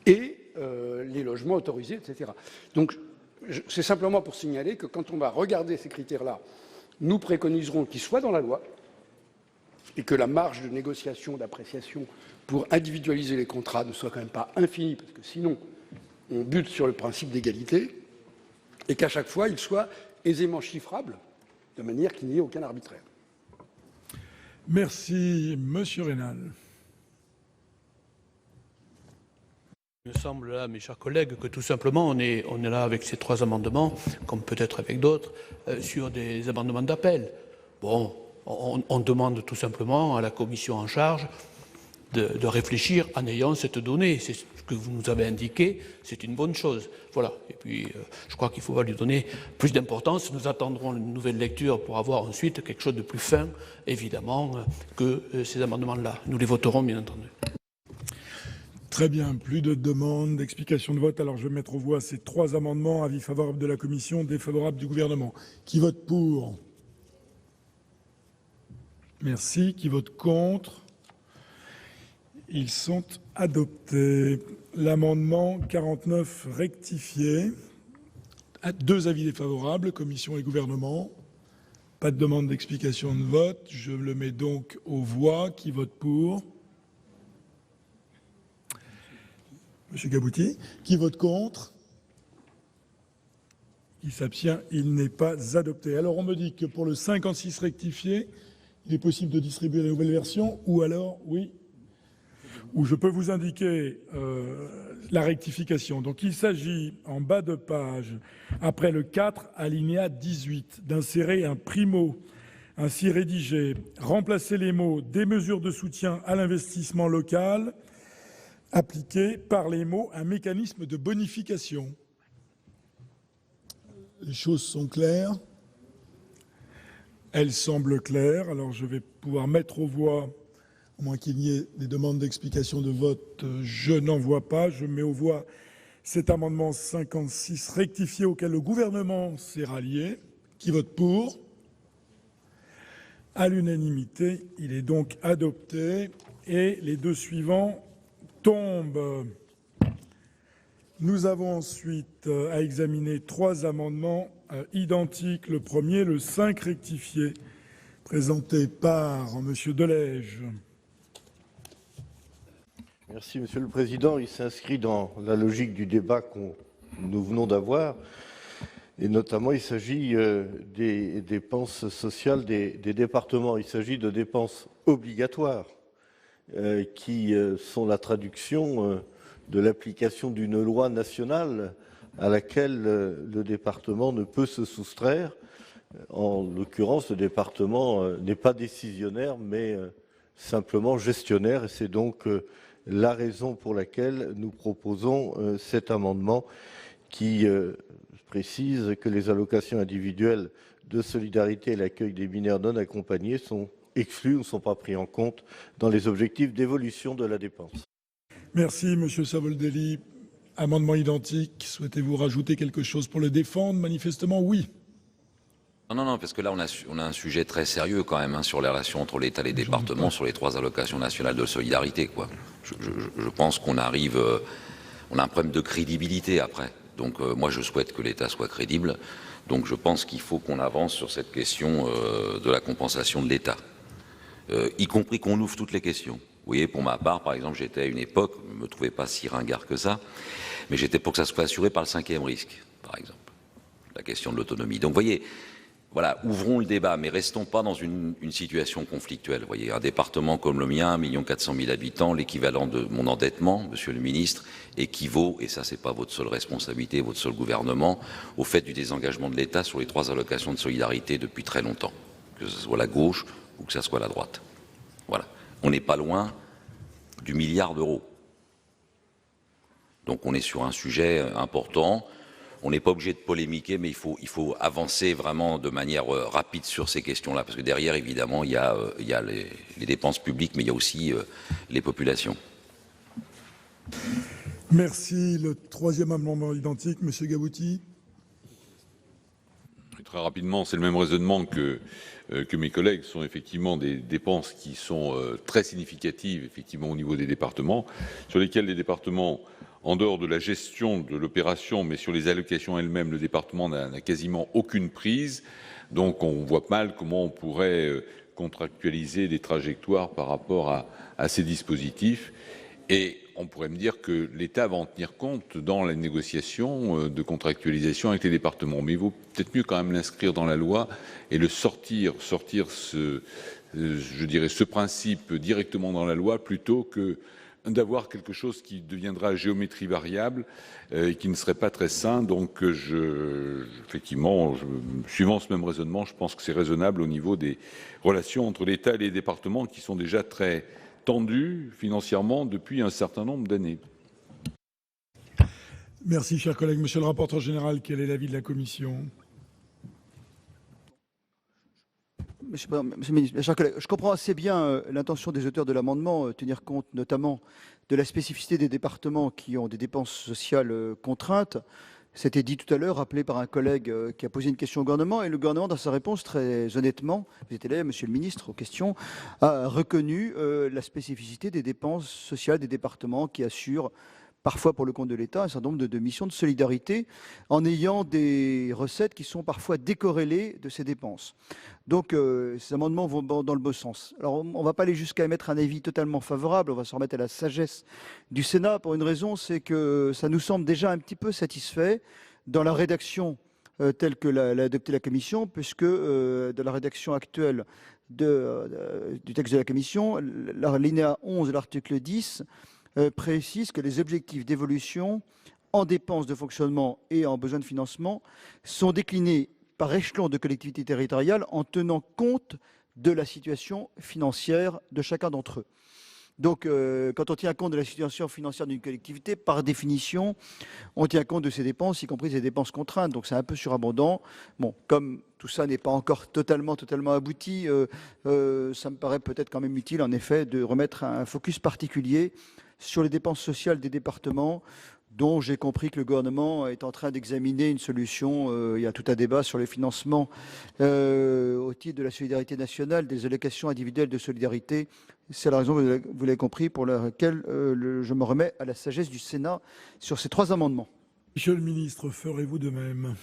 et les logements autorisés, etc. Donc, c'est simplement pour signaler que quand on va regarder ces critères-là, nous préconiserons qu'ils soient dans la loi et que la marge de négociation, d'appréciation pour individualiser les contrats ne soit quand même pas infinie, parce que sinon, on bute sur le principe d'égalité, et qu'à chaque fois, il soit aisément chiffrable, de manière qu'il n'y ait aucun arbitraire. Merci, Monsieur Reynal. Il me semble là, mes chers collègues, que tout simplement on est là avec ces 3 amendements, comme peut-être avec d'autres, sur des amendements d'appel. Bon, on demande tout simplement à la commission en charge de réfléchir en ayant cette donnée. C'est ce que vous nous avez indiqué, c'est une bonne chose. Voilà. Et puis, je crois qu'il faut lui donner plus d'importance. Nous attendrons une nouvelle lecture pour avoir ensuite quelque chose de plus fin, évidemment, que ces amendements-là. Nous les voterons, bien entendu. Très bien, plus de demandes d'explication de vote. Alors je vais mettre aux voix ces 3 amendements. Avis favorable de la Commission, défavorable du gouvernement. Qui vote pour? Merci. Qui vote contre? Ils sont adoptés. L'amendement 49 rectifié. 2 avis défavorables, Commission et gouvernement. Pas de demande d'explication de vote. Je le mets donc aux voix. Qui vote pour? Monsieur Gabouty. Qui vote contre? Qui s'abstient? Il n'est pas adopté. Alors on me dit que pour le 56 rectifié, il est possible de distribuer la nouvelle version, ou alors, oui, ou je peux vous indiquer la rectification. Donc il s'agit, en bas de page, après le 4, alinéa 18, d'insérer un primo ainsi rédigé, remplacer les mots « des mesures de soutien à l'investissement local » appliquées par les mots « un mécanisme de bonification ». Les choses sont claires. Elles semblent claires. Alors je vais pouvoir mettre aux voix, à moins qu'il y ait des demandes d'explication de vote, je n'en vois pas. Je mets aux voix cet amendement 56 rectifié auquel le gouvernement s'est rallié. Qui vote pour? À l'unanimité, il est donc adopté. Et les 2 suivants tombent. Nous avons ensuite à examiner 3 amendements identiques. Le premier, le 5 rectifié, présenté par M. Delège. Merci, Monsieur le Président. Il s'inscrit dans la logique du débat que nous venons d'avoir. Et notamment, il s'agit des dépenses sociales des départements. Il s'agit de dépenses obligatoires qui sont la traduction de l'application d'une loi nationale à laquelle le département ne peut se soustraire. En l'occurrence, le département n'est pas décisionnaire, mais simplement gestionnaire. Et c'est donc la raison pour laquelle nous proposons cet amendement qui précise que les allocations individuelles de solidarité et l'accueil des mineurs non accompagnés sont exclus ou ne sont pas pris en compte dans les objectifs d'évolution de la dépense. Merci, Monsieur Savoldelli. Amendement identique. Souhaitez-vous rajouter quelque chose pour le défendre? Manifestement, oui. Non, parce que là, on a un sujet très sérieux quand même sur les relations entre l'État et les départements, sur les 3 allocations nationales de solidarité, quoi. Je pense qu'on arrive... on a un problème de crédibilité après. Donc moi, je souhaite que l'État soit crédible. Donc je pense qu'il faut qu'on avance sur cette question de la compensation de l'État, y compris qu'on ouvre toutes les questions. Vous voyez, pour ma part, par exemple, j'étais à une époque, je ne me trouvais pas si ringard que ça, mais j'étais pour que ça soit assuré par le 5e risque, par exemple, la question de l'autonomie. Donc vous voyez, voilà, ouvrons le débat, mais restons pas dans une situation conflictuelle. Vous voyez, un département comme le mien, 1 400 000 habitants, l'équivalent de mon endettement, Monsieur le Ministre, équivaut, et ça c'est pas votre seule responsabilité, votre seul gouvernement, au fait du désengagement de l'État sur les 3 allocations de solidarité depuis très longtemps, que ce soit la gauche ou que ce soit la droite. Voilà. On n'est pas loin du milliard d'euros. Donc on est sur un sujet important. On n'est pas obligé de polémiquer, mais il faut avancer vraiment de manière rapide sur ces questions-là, parce que derrière, évidemment, il y a les dépenses publiques, mais il y a aussi les populations. Merci. Le 3e amendement identique, Monsieur Gabouty. Très rapidement, c'est le même raisonnement que mes collègues. Ce sont effectivement des dépenses qui sont très significatives, effectivement, au niveau des départements, sur lesquels les départements, en dehors de la gestion de l'opération, mais sur les allocations elles-mêmes, le département n'a quasiment aucune prise. Donc on voit mal comment on pourrait contractualiser des trajectoires par rapport à ces dispositifs. Et on pourrait me dire que l'État va en tenir compte dans la négociation de contractualisation avec les départements. Mais il vaut peut-être mieux quand même l'inscrire dans la loi et le sortir ce principe directement dans la loi plutôt que d'avoir quelque chose qui deviendra à géométrie variable et qui ne serait pas très sain. Donc, effectivement, suivant ce même raisonnement, je pense que c'est raisonnable au niveau des relations entre l'État et les départements qui sont déjà très tendues financièrement depuis un certain nombre d'années. Merci, cher collègue. Monsieur le rapporteur général, quel est l'avis de la commission ? Monsieur le ministre, mes chers collègues, je comprends assez bien l'intention des auteurs de l'amendement, tenir compte notamment de la spécificité des départements qui ont des dépenses sociales contraintes. C'était dit tout à l'heure, rappelé par un collègue qui a posé une question au gouvernement, et le gouvernement, dans sa réponse, très honnêtement, vous étiez là, monsieur le ministre, aux questions, a reconnu la spécificité des dépenses sociales des départements qui assurent parfois pour le compte de l'État, un certain nombre de missions de solidarité, en ayant des recettes qui sont parfois décorrélées de ces dépenses. Donc, ces amendements vont dans le bon sens. Alors, on ne va pas aller jusqu'à émettre un avis totalement favorable, on va se remettre à la sagesse du Sénat, pour une raison, c'est que ça nous semble déjà un petit peu satisfait dans la rédaction telle que l'a adoptée la Commission, puisque dans la rédaction actuelle du texte de la Commission, l'alinéa 11 de l'article 10 précise que les objectifs d'évolution en dépenses de fonctionnement et en besoins de financement sont déclinés par échelon de collectivité territoriale en tenant compte de la situation financière de chacun d'entre eux. Donc, quand on tient compte de la situation financière d'une collectivité, par définition, on tient compte de ses dépenses, y compris ses dépenses contraintes. Donc, c'est un peu surabondant. Bon, comme tout ça n'est pas encore totalement abouti, ça me paraît peut-être quand même utile, en effet, de remettre un focus particulier sur les dépenses sociales des départements, dont j'ai compris que le gouvernement est en train d'examiner une solution. Il y a tout un débat sur les financements au titre de la solidarité nationale, des allocations individuelles de solidarité. C'est la raison, vous l'avez compris, pour laquelle je me remets à la sagesse du Sénat sur ces trois amendements. Monsieur le ministre, ferez-vous de même ?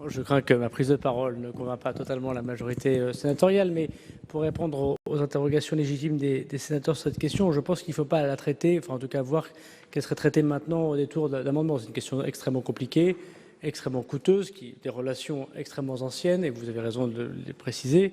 Je crains que ma prise de parole ne convainc pas totalement la majorité sénatoriale, mais pour répondre aux interrogations légitimes des sénateurs sur cette question, je pense qu'il ne faut pas la traiter, enfin en tout cas voir qu'elle serait traitée maintenant au détour d'amendements. C'est une question extrêmement compliquée, extrêmement coûteuse, des relations extrêmement anciennes, et vous avez raison de les préciser.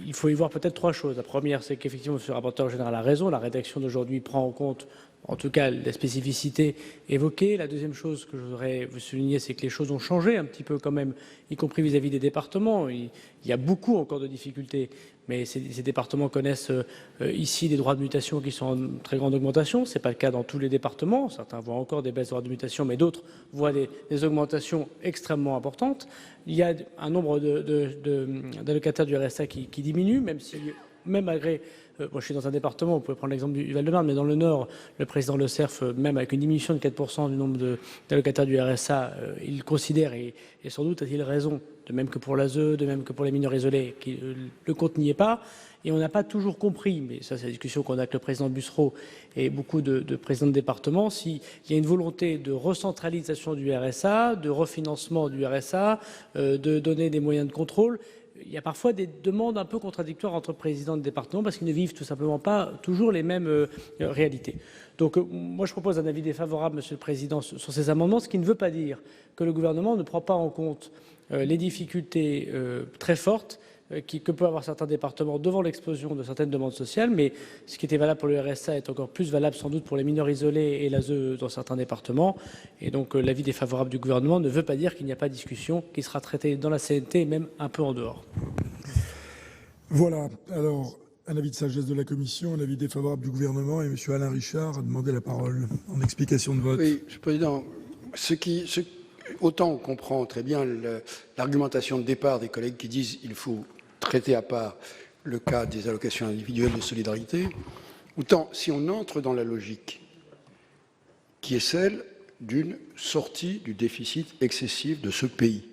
Il faut y voir peut-être trois choses. La première, c'est qu'effectivement, M. le rapporteur général a raison, la rédaction d'aujourd'hui prend en compte en tout cas la spécificité évoquée. La deuxième chose que je voudrais vous souligner, c'est que les choses ont changé un petit peu quand même, y compris vis-à-vis des départements. Il y a beaucoup encore de difficultés, mais ces départements connaissent ici des droits de mutation qui sont en très grande augmentation. Ce n'est pas le cas dans tous les départements. Certains voient encore des baisses de droits de mutation, mais d'autres voient des augmentations extrêmement importantes. Il y a un nombre d'allocataires du RSA qui diminue, même malgré... moi, je suis dans un département, vous pouvez prendre l'exemple du Val-de-Marne, mais dans le Nord, le président Le Cerf, même avec une diminution de 4% du nombre d'allocataires du RSA, il considère, et sans doute a-t-il raison, de même que pour l'ASE, de même que pour les mineurs isolés, que le compte n'y est pas. Et on n'a pas toujours compris, mais ça c'est la discussion qu'on a avec le président Bussereau et beaucoup de présidents de département, s'il y a une volonté de recentralisation du RSA, de refinancement du RSA, de donner des moyens de contrôle. Il y a parfois des demandes un peu contradictoires entre présidents de département parce qu'ils ne vivent tout simplement pas toujours les mêmes réalités. Donc moi je propose un avis défavorable, Monsieur le Président, sur ces amendements, ce qui ne veut pas dire que le gouvernement ne prend pas en compte les difficultés très fortes que peuvent avoir certains départements devant l'explosion de certaines demandes sociales, mais ce qui était valable pour le RSA est encore plus valable sans doute pour les mineurs isolés et l'ASE dans certains départements. Et donc l'avis défavorable du gouvernement ne veut pas dire qu'il n'y a pas de discussion qui sera traitée dans la CNT et même un peu en dehors. Voilà, alors un avis de sagesse de la Commission, un avis défavorable du gouvernement, et M. Alain Richard a demandé la parole en explication de vote. Oui, Monsieur le Président, autant on comprend très bien l'argumentation de départ des collègues qui disent qu'il faut traiter à part le cas des allocations individuelles de solidarité, autant si on entre dans la logique qui est celle d'une sortie du déficit excessif de ce pays,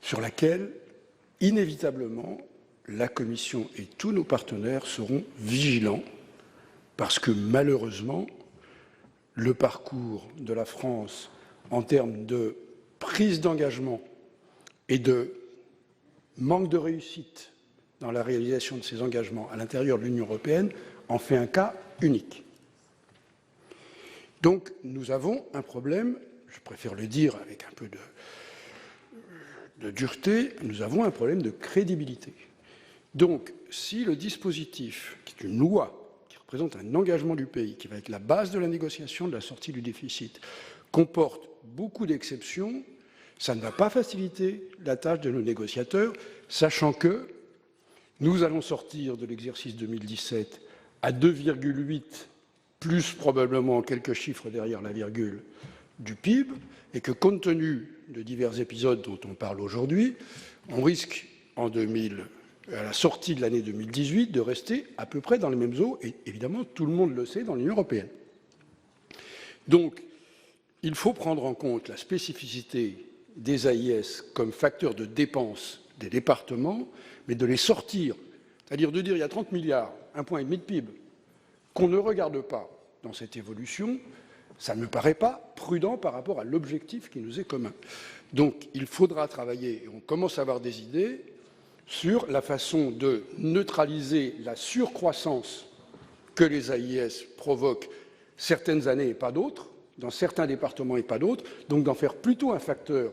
sur laquelle, inévitablement, la Commission et tous nos partenaires seront vigilants, parce que malheureusement, le parcours de la France en termes de prise d'engagement et de manque de réussite dans la réalisation de ces engagements à l'intérieur de l'Union européenne en fait un cas unique. Donc nous avons un problème, je préfère le dire avec un peu de dureté, nous avons un problème de crédibilité. Donc, si le dispositif, qui est une loi, qui représente un engagement du pays, qui va être la base de la négociation de la sortie du déficit, comporte beaucoup d'exceptions, ça ne va pas faciliter la tâche de nos négociateurs, sachant que nous allons sortir de l'exercice 2017 à 2,8, plus probablement quelques chiffres derrière la virgule, du PIB, et que compte tenu de divers épisodes dont on parle aujourd'hui, on risque à la sortie de l'année 2018 de rester à peu près dans les mêmes eaux, et évidemment tout le monde le sait dans l'Union européenne. Donc il faut prendre en compte la spécificité des AIS comme facteur de dépenses des départements, mais de les sortir, c'est-à-dire de dire il y a 30 milliards, 1,5 point de PIB, qu'on ne regarde pas dans cette évolution, ça ne me paraît pas prudent par rapport à l'objectif qui nous est commun. Donc il faudra travailler, et on commence à avoir des idées, sur la façon de neutraliser la surcroissance que les AIS provoquent certaines années et pas d'autres, dans certains départements et pas d'autres, donc d'en faire plutôt un facteur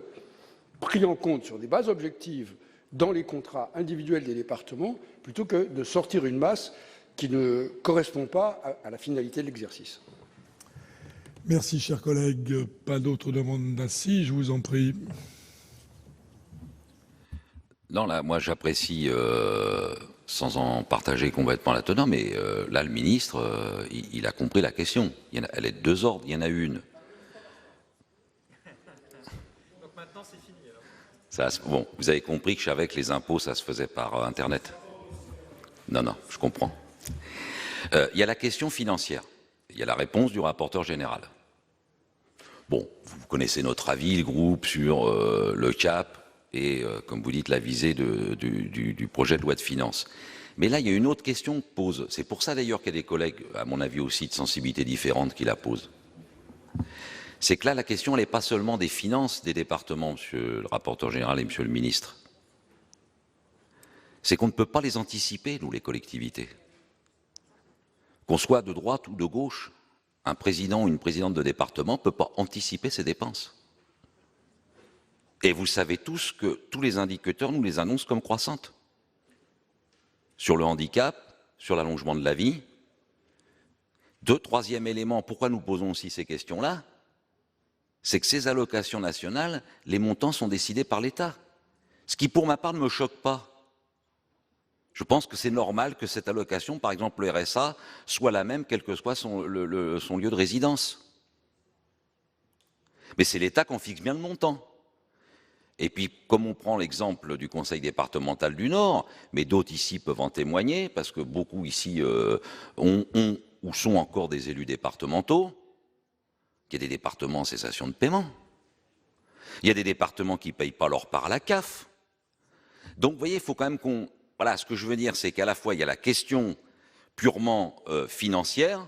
pris en compte sur des bases objectives dans les contrats individuels des départements, plutôt que de sortir une masse qui ne correspond pas à la finalité de l'exercice. Merci, chers collègues. Pas d'autres demandes d'assises, je vous en prie. Non, là, moi, j'apprécie, sans en partager complètement la teneur, mais là, le ministre, il a compris la question. Elle est de deux ordres. Il y en a une. Donc maintenant, c'est fini, alors. Bon, vous avez compris que je savais que les impôts, ça se faisait par Internet. Non, je comprends. Il y a la question financière. Il y a la réponse du rapporteur général. Bon, vous connaissez notre avis, le groupe, sur le cap et, comme vous dites, la visée du projet de loi de finances. Mais là, il y a une autre question que pose. C'est pour ça, d'ailleurs, qu'il y a des collègues, à mon avis aussi, de sensibilité différente qui la posent. C'est que là, la question, elle n'est pas seulement des finances des départements, monsieur le rapporteur général et monsieur le ministre. C'est qu'on ne peut pas les anticiper, nous, les collectivités. Qu'on soit de droite ou de gauche, un président ou une présidente de département ne peut pas anticiper ses dépenses. Et vous savez tous que tous les indicateurs nous les annoncent comme croissantes. Sur le handicap, sur l'allongement de la vie. Troisième élément, pourquoi nous posons aussi ces questions-là, c'est que ces allocations nationales, les montants sont décidés par l'État. Ce qui, pour ma part, ne me choque pas. Je pense que c'est normal que cette allocation, par exemple le RSA, soit la même quel que soit son lieu de résidence. Mais c'est l'État qu'on fixe bien le montant. Et puis, comme on prend l'exemple du Conseil départemental du Nord, mais d'autres ici peuvent en témoigner, parce que beaucoup ici ont ou sont encore des élus départementaux, il y a des départements en cessation de paiement. Il y a des départements qui ne payent pas leur part à la CAF. Donc, vous voyez, il faut quand même qu'on... Voilà, ce que je veux dire, c'est qu'à la fois, il y a la question purement financière,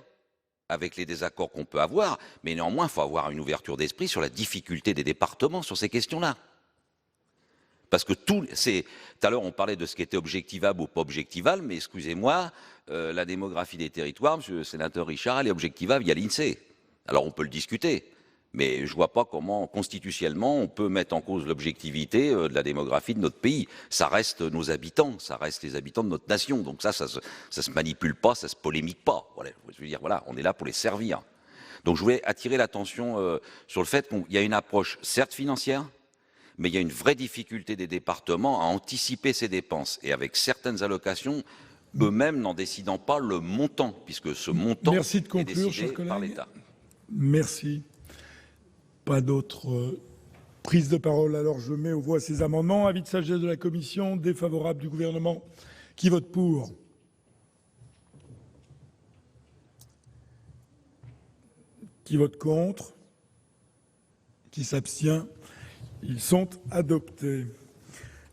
avec les désaccords qu'on peut avoir, mais néanmoins, il faut avoir une ouverture d'esprit sur la difficulté des départements sur ces questions-là. Parce que tout à l'heure, on parlait de ce qui était objectivable ou pas objectivable, mais excusez-moi, la démographie des territoires, monsieur le sénateur Richard, elle est objectivable, il y a l'INSEE. Alors, on peut le discuter. Mais je ne vois pas comment, constitutionnellement, on peut mettre en cause l'objectivité de la démographie de notre pays. Ça reste nos habitants, ça reste les habitants de notre nation. Donc ça se manipule pas, ça se polémique pas. Voilà, je veux dire, voilà, on est là pour les servir. Donc je voulais attirer l'attention sur le fait qu'il y a une approche, certes financière, mais il y a une vraie difficulté des départements à anticiper ces dépenses. Et avec certaines allocations, eux-mêmes n'en décidant pas le montant, puisque ce montant est décidé par l'État. Merci. Pas d'autres prises de parole. Alors je mets aux voix ces amendements. Avis de sagesse de la commission, défavorable du gouvernement. Qui vote pour? Qui vote contre? Qui s'abstient? Ils sont adoptés.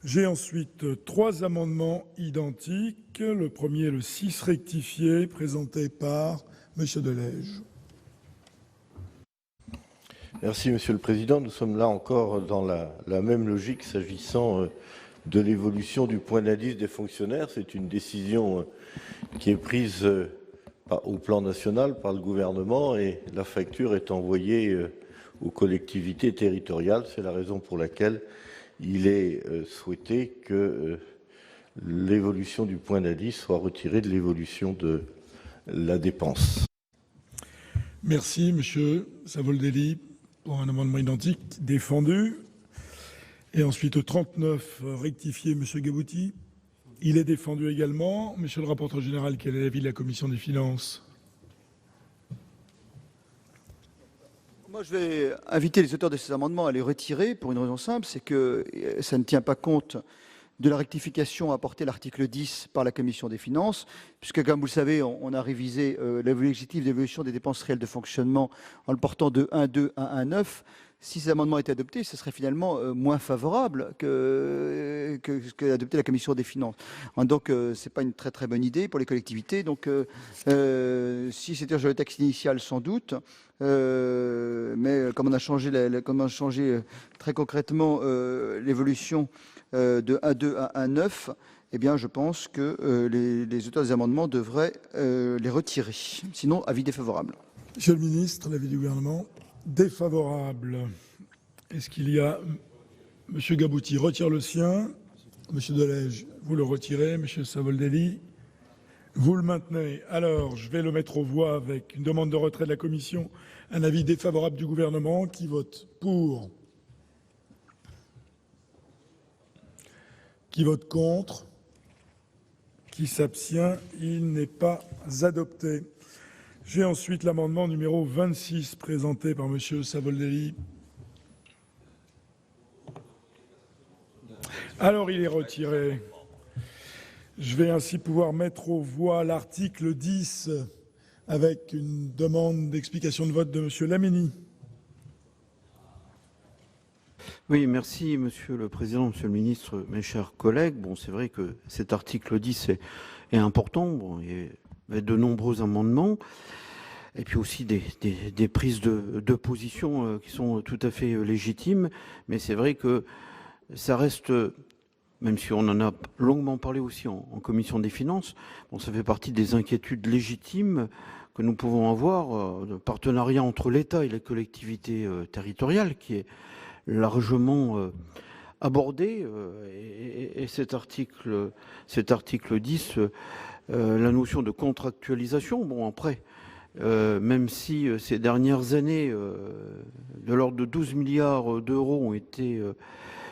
J'ai ensuite trois amendements identiques. Le premier, le 6 rectifié, présenté par M. Delège. Merci, Monsieur le Président. Nous sommes là encore dans la même logique s'agissant de l'évolution du point d'indice des fonctionnaires. C'est une décision qui est prise au plan national par le gouvernement et la facture est envoyée aux collectivités territoriales. C'est la raison pour laquelle il est souhaité que l'évolution du point d'indice soit retirée de l'évolution de la dépense. Merci, Monsieur Savoldelli, pour un amendement identique défendu. Et ensuite, au 39, rectifié, Monsieur Gabouty. Il est défendu également. Monsieur le rapporteur général, quel est l'avis de la Commission des finances ? Moi, je vais inviter les auteurs de ces amendements à les retirer pour une raison simple, c'est que ça ne tient pas compte de la rectification apportée à l'article 10 par la Commission des finances, puisque, comme vous le savez, on a révisé l'objectif d'évolution des dépenses réelles de fonctionnement en le portant de 1,2 à 1,9. Si ces amendements étaient adoptés, ce serait finalement moins favorable que d'adopter la Commission des finances. Donc, ce n'est pas une très très bonne idée pour les collectivités. Donc, si c'était sur le texte initial, sans doute, mais comme on a changé, très concrètement l'évolution de 1,2 à 1,9, eh bien, je pense que les auteurs des amendements devraient les retirer. Sinon, avis défavorable. Monsieur le ministre, l'avis du gouvernement ? Défavorable. Est-ce qu'il y a... Monsieur Gabouty retire le sien. Monsieur Delège, vous le retirez. Monsieur Savoldelli, vous le maintenez. Alors, je vais le mettre aux voix avec une demande de retrait de la Commission, un avis défavorable du gouvernement. Qui vote pour? Qui vote contre? Qui s'abstient? Il n'est pas adopté. J'ai ensuite l'amendement numéro 26 présenté par Monsieur Savoldelli. Alors, il est retiré. Je vais ainsi pouvoir mettre aux voix l'article 10 avec une demande d'explication de vote de Monsieur Laménie. Oui, merci Monsieur le Président, Monsieur le Ministre, mes chers collègues. Bon, c'est vrai que cet article 10 est important. Bon, il y a de nombreux amendements. Et puis aussi des prises de position qui sont tout à fait légitimes. Mais c'est vrai que ça reste, même si on en a longuement parlé aussi en commission des finances, bon, ça fait partie des inquiétudes légitimes que nous pouvons avoir, de partenariat entre l'État et les collectivités territoriales, qui est largement abordé. Et cet article 10, la notion de contractualisation, bon après, même si ces dernières années, de l'ordre de 12 milliards d'euros ont été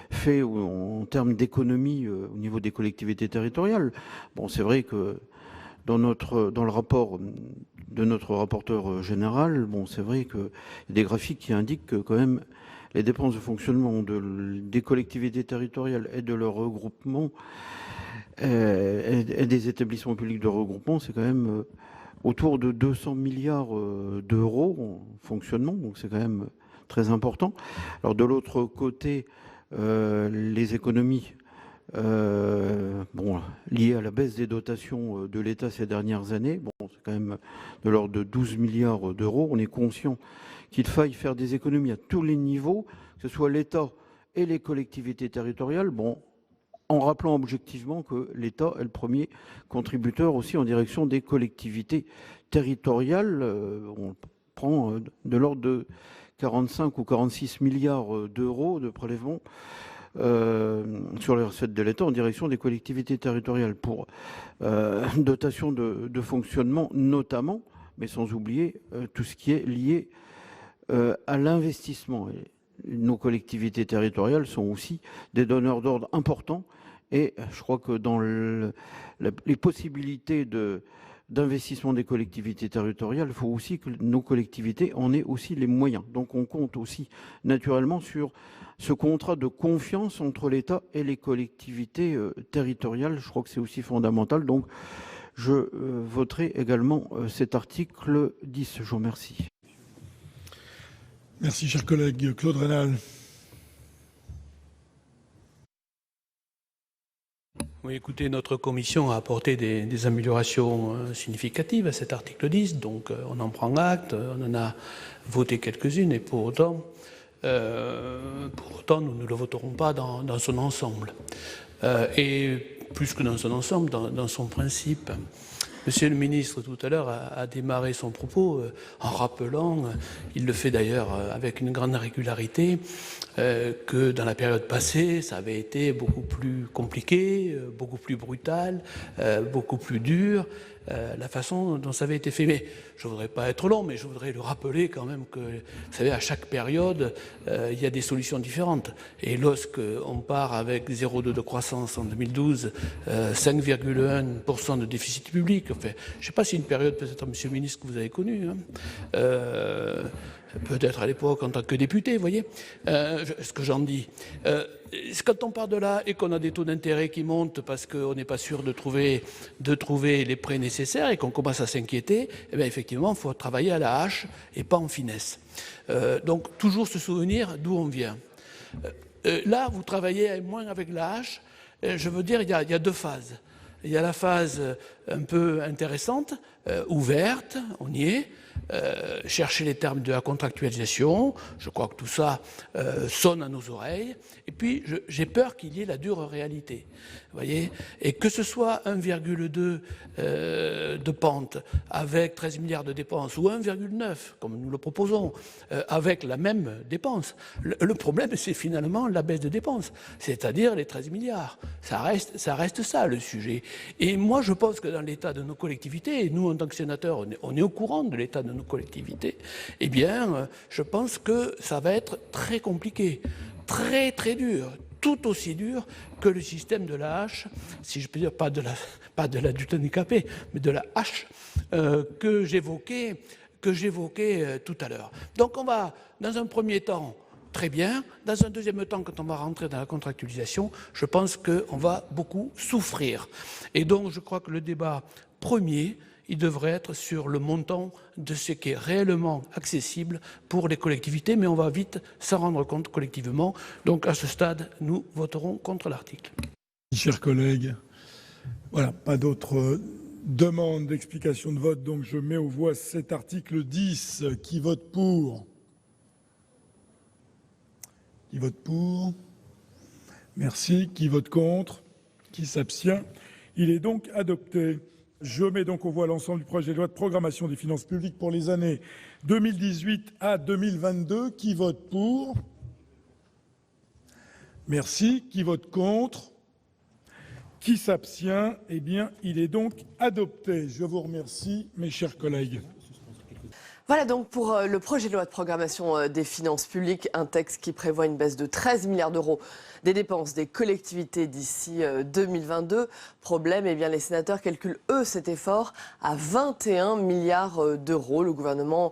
faits en termes d'économie au niveau des collectivités territoriales, bon, c'est vrai que dans le rapport de notre rapporteur général, bon, c'est vrai qu'il y a des graphiques qui indiquent que quand même les dépenses de fonctionnement des collectivités territoriales et de leur regroupement et des établissements publics de regroupement, c'est quand même autour de 200 milliards d'euros en fonctionnement, donc c'est quand même très important. Alors de l'autre côté, les économies liées à la baisse des dotations de l'État ces dernières années, bon, c'est quand même de l'ordre de 12 milliards d'euros. On est conscient qu'il faille faire des économies à tous les niveaux, que ce soit l'État et les collectivités territoriales, bon, en rappelant objectivement que l'État est le premier contributeur aussi en direction des collectivités territoriales. On prend de l'ordre de 45 ou 46 milliards d'euros de prélèvements sur les recettes de l'État en direction des collectivités territoriales pour dotation de fonctionnement notamment, mais sans oublier tout ce qui est lié à l'investissement. Nos collectivités territoriales sont aussi des donneurs d'ordre importants et je crois que dans les possibilités d'investissement des collectivités territoriales, il faut aussi que nos collectivités en aient aussi les moyens. Donc on compte aussi naturellement sur ce contrat de confiance entre l'État et les collectivités territoriales. Je crois que c'est aussi fondamental. Donc je voterai également cet article 10. Je vous remercie. Merci, cher collègue. Claude Raynal. Oui, écoutez, notre commission a apporté des améliorations significatives à cet article 10, donc on en prend acte, on en a voté quelques-unes, et pour autant, nous ne le voterons pas dans son ensemble. Et plus que dans son ensemble, dans son principe. Monsieur le ministre, tout à l'heure, a démarré son propos en rappelant, il le fait d'ailleurs avec une grande régularité, que dans la période passée, ça avait été beaucoup plus compliqué, beaucoup plus brutal, beaucoup plus dur, la façon dont ça avait été fait. Mais je ne voudrais pas être long, mais je voudrais le rappeler quand même que, vous savez, à chaque période, il y a des solutions différentes. Et lorsqu'on part avec 0,2 de croissance en 2012, 5,1% de déficit public, enfin, je ne sais pas si une période, peut-être, monsieur le ministre, que vous avez connue, hein, peut-être à l'époque en tant que député, vous voyez, ce que j'en dis. Quand on part de là et qu'on a des taux d'intérêt qui montent parce qu'on n'est pas sûr de trouver les prêts nécessaires et qu'on commence à s'inquiéter, eh bien effectivement, il faut travailler à la hache et pas en finesse. Donc toujours se souvenir d'où on vient. Là, vous travaillez moins avec la hache. Je veux dire, il y a deux phases. Il y a la phase un peu intéressante, ouverte, on y est. Chercher les termes de la contractualisation, je crois que tout ça sonne à nos oreilles, et puis j'ai peur qu'il y ait la dure réalité, vous voyez, et que ce soit 1,2 de pente avec 13 milliards de dépenses, ou 1,9, comme nous le proposons, avec la même dépense, le problème c'est finalement la baisse de dépenses, c'est-à-dire les 13 milliards, ça reste ça le sujet, et moi je pense que dans l'état de nos collectivités, et nous en tant que sénateurs, on est au courant de l'état de nos collectivités, eh bien, je pense que ça va être très compliqué, très très dur, tout aussi dur que le système de la hache, si je peux dire, pas de la lutte handicapée, mais de la hache que j'évoquais tout à l'heure. Donc on va, dans un premier temps, très bien. Dans un deuxième temps, quand on va rentrer dans la contractualisation, je pense qu'on va beaucoup souffrir. Et donc, je crois que le débat premier, il devrait être sur le montant de ce qui est réellement accessible pour les collectivités, mais on va vite s'en rendre compte collectivement. Donc, à ce stade, nous voterons contre l'article. Chers collègues, voilà, pas d'autres demandes d'explication de vote, donc je mets aux voix cet article 10. Qui vote pour ? Qui vote pour ? Merci. Qui vote contre ? Qui s'abstient ? Il est donc adopté. Je mets donc aux voix l'ensemble du projet de loi de programmation des finances publiques pour les années 2018 à 2022. Qui vote pour ? Merci. Qui vote contre ? Qui s'abstient ? Eh bien, il est donc adopté. Je vous remercie, mes chers collègues. Voilà donc pour le projet de loi de programmation des finances publiques, un texte qui prévoit une baisse de 13 milliards d'euros des dépenses des collectivités d'ici 2022. Problème, eh bien les sénateurs calculent eux cet effort à 21 milliards d'euros. Le gouvernement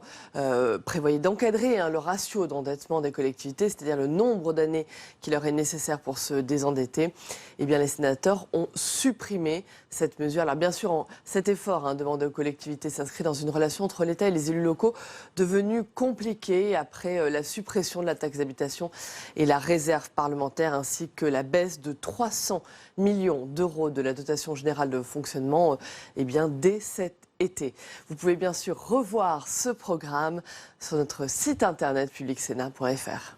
prévoyait d'encadrer le ratio d'endettement des collectivités, c'est-à-dire le nombre d'années qui leur est nécessaire pour se désendetter. Eh bien les sénateurs ont supprimé cette mesure. Alors bien sûr, cet effort demandé aux collectivités s'inscrit dans une relation entre l'État et les élus locaux devenue compliquée après la suppression de la taxe d'habitation et la réserve parlementaire, ainsi que la baisse de 300 millions d'euros de la dotation générale de fonctionnement dès cet été. Vous pouvez bien sûr revoir ce programme sur notre site internet publicsénat.fr.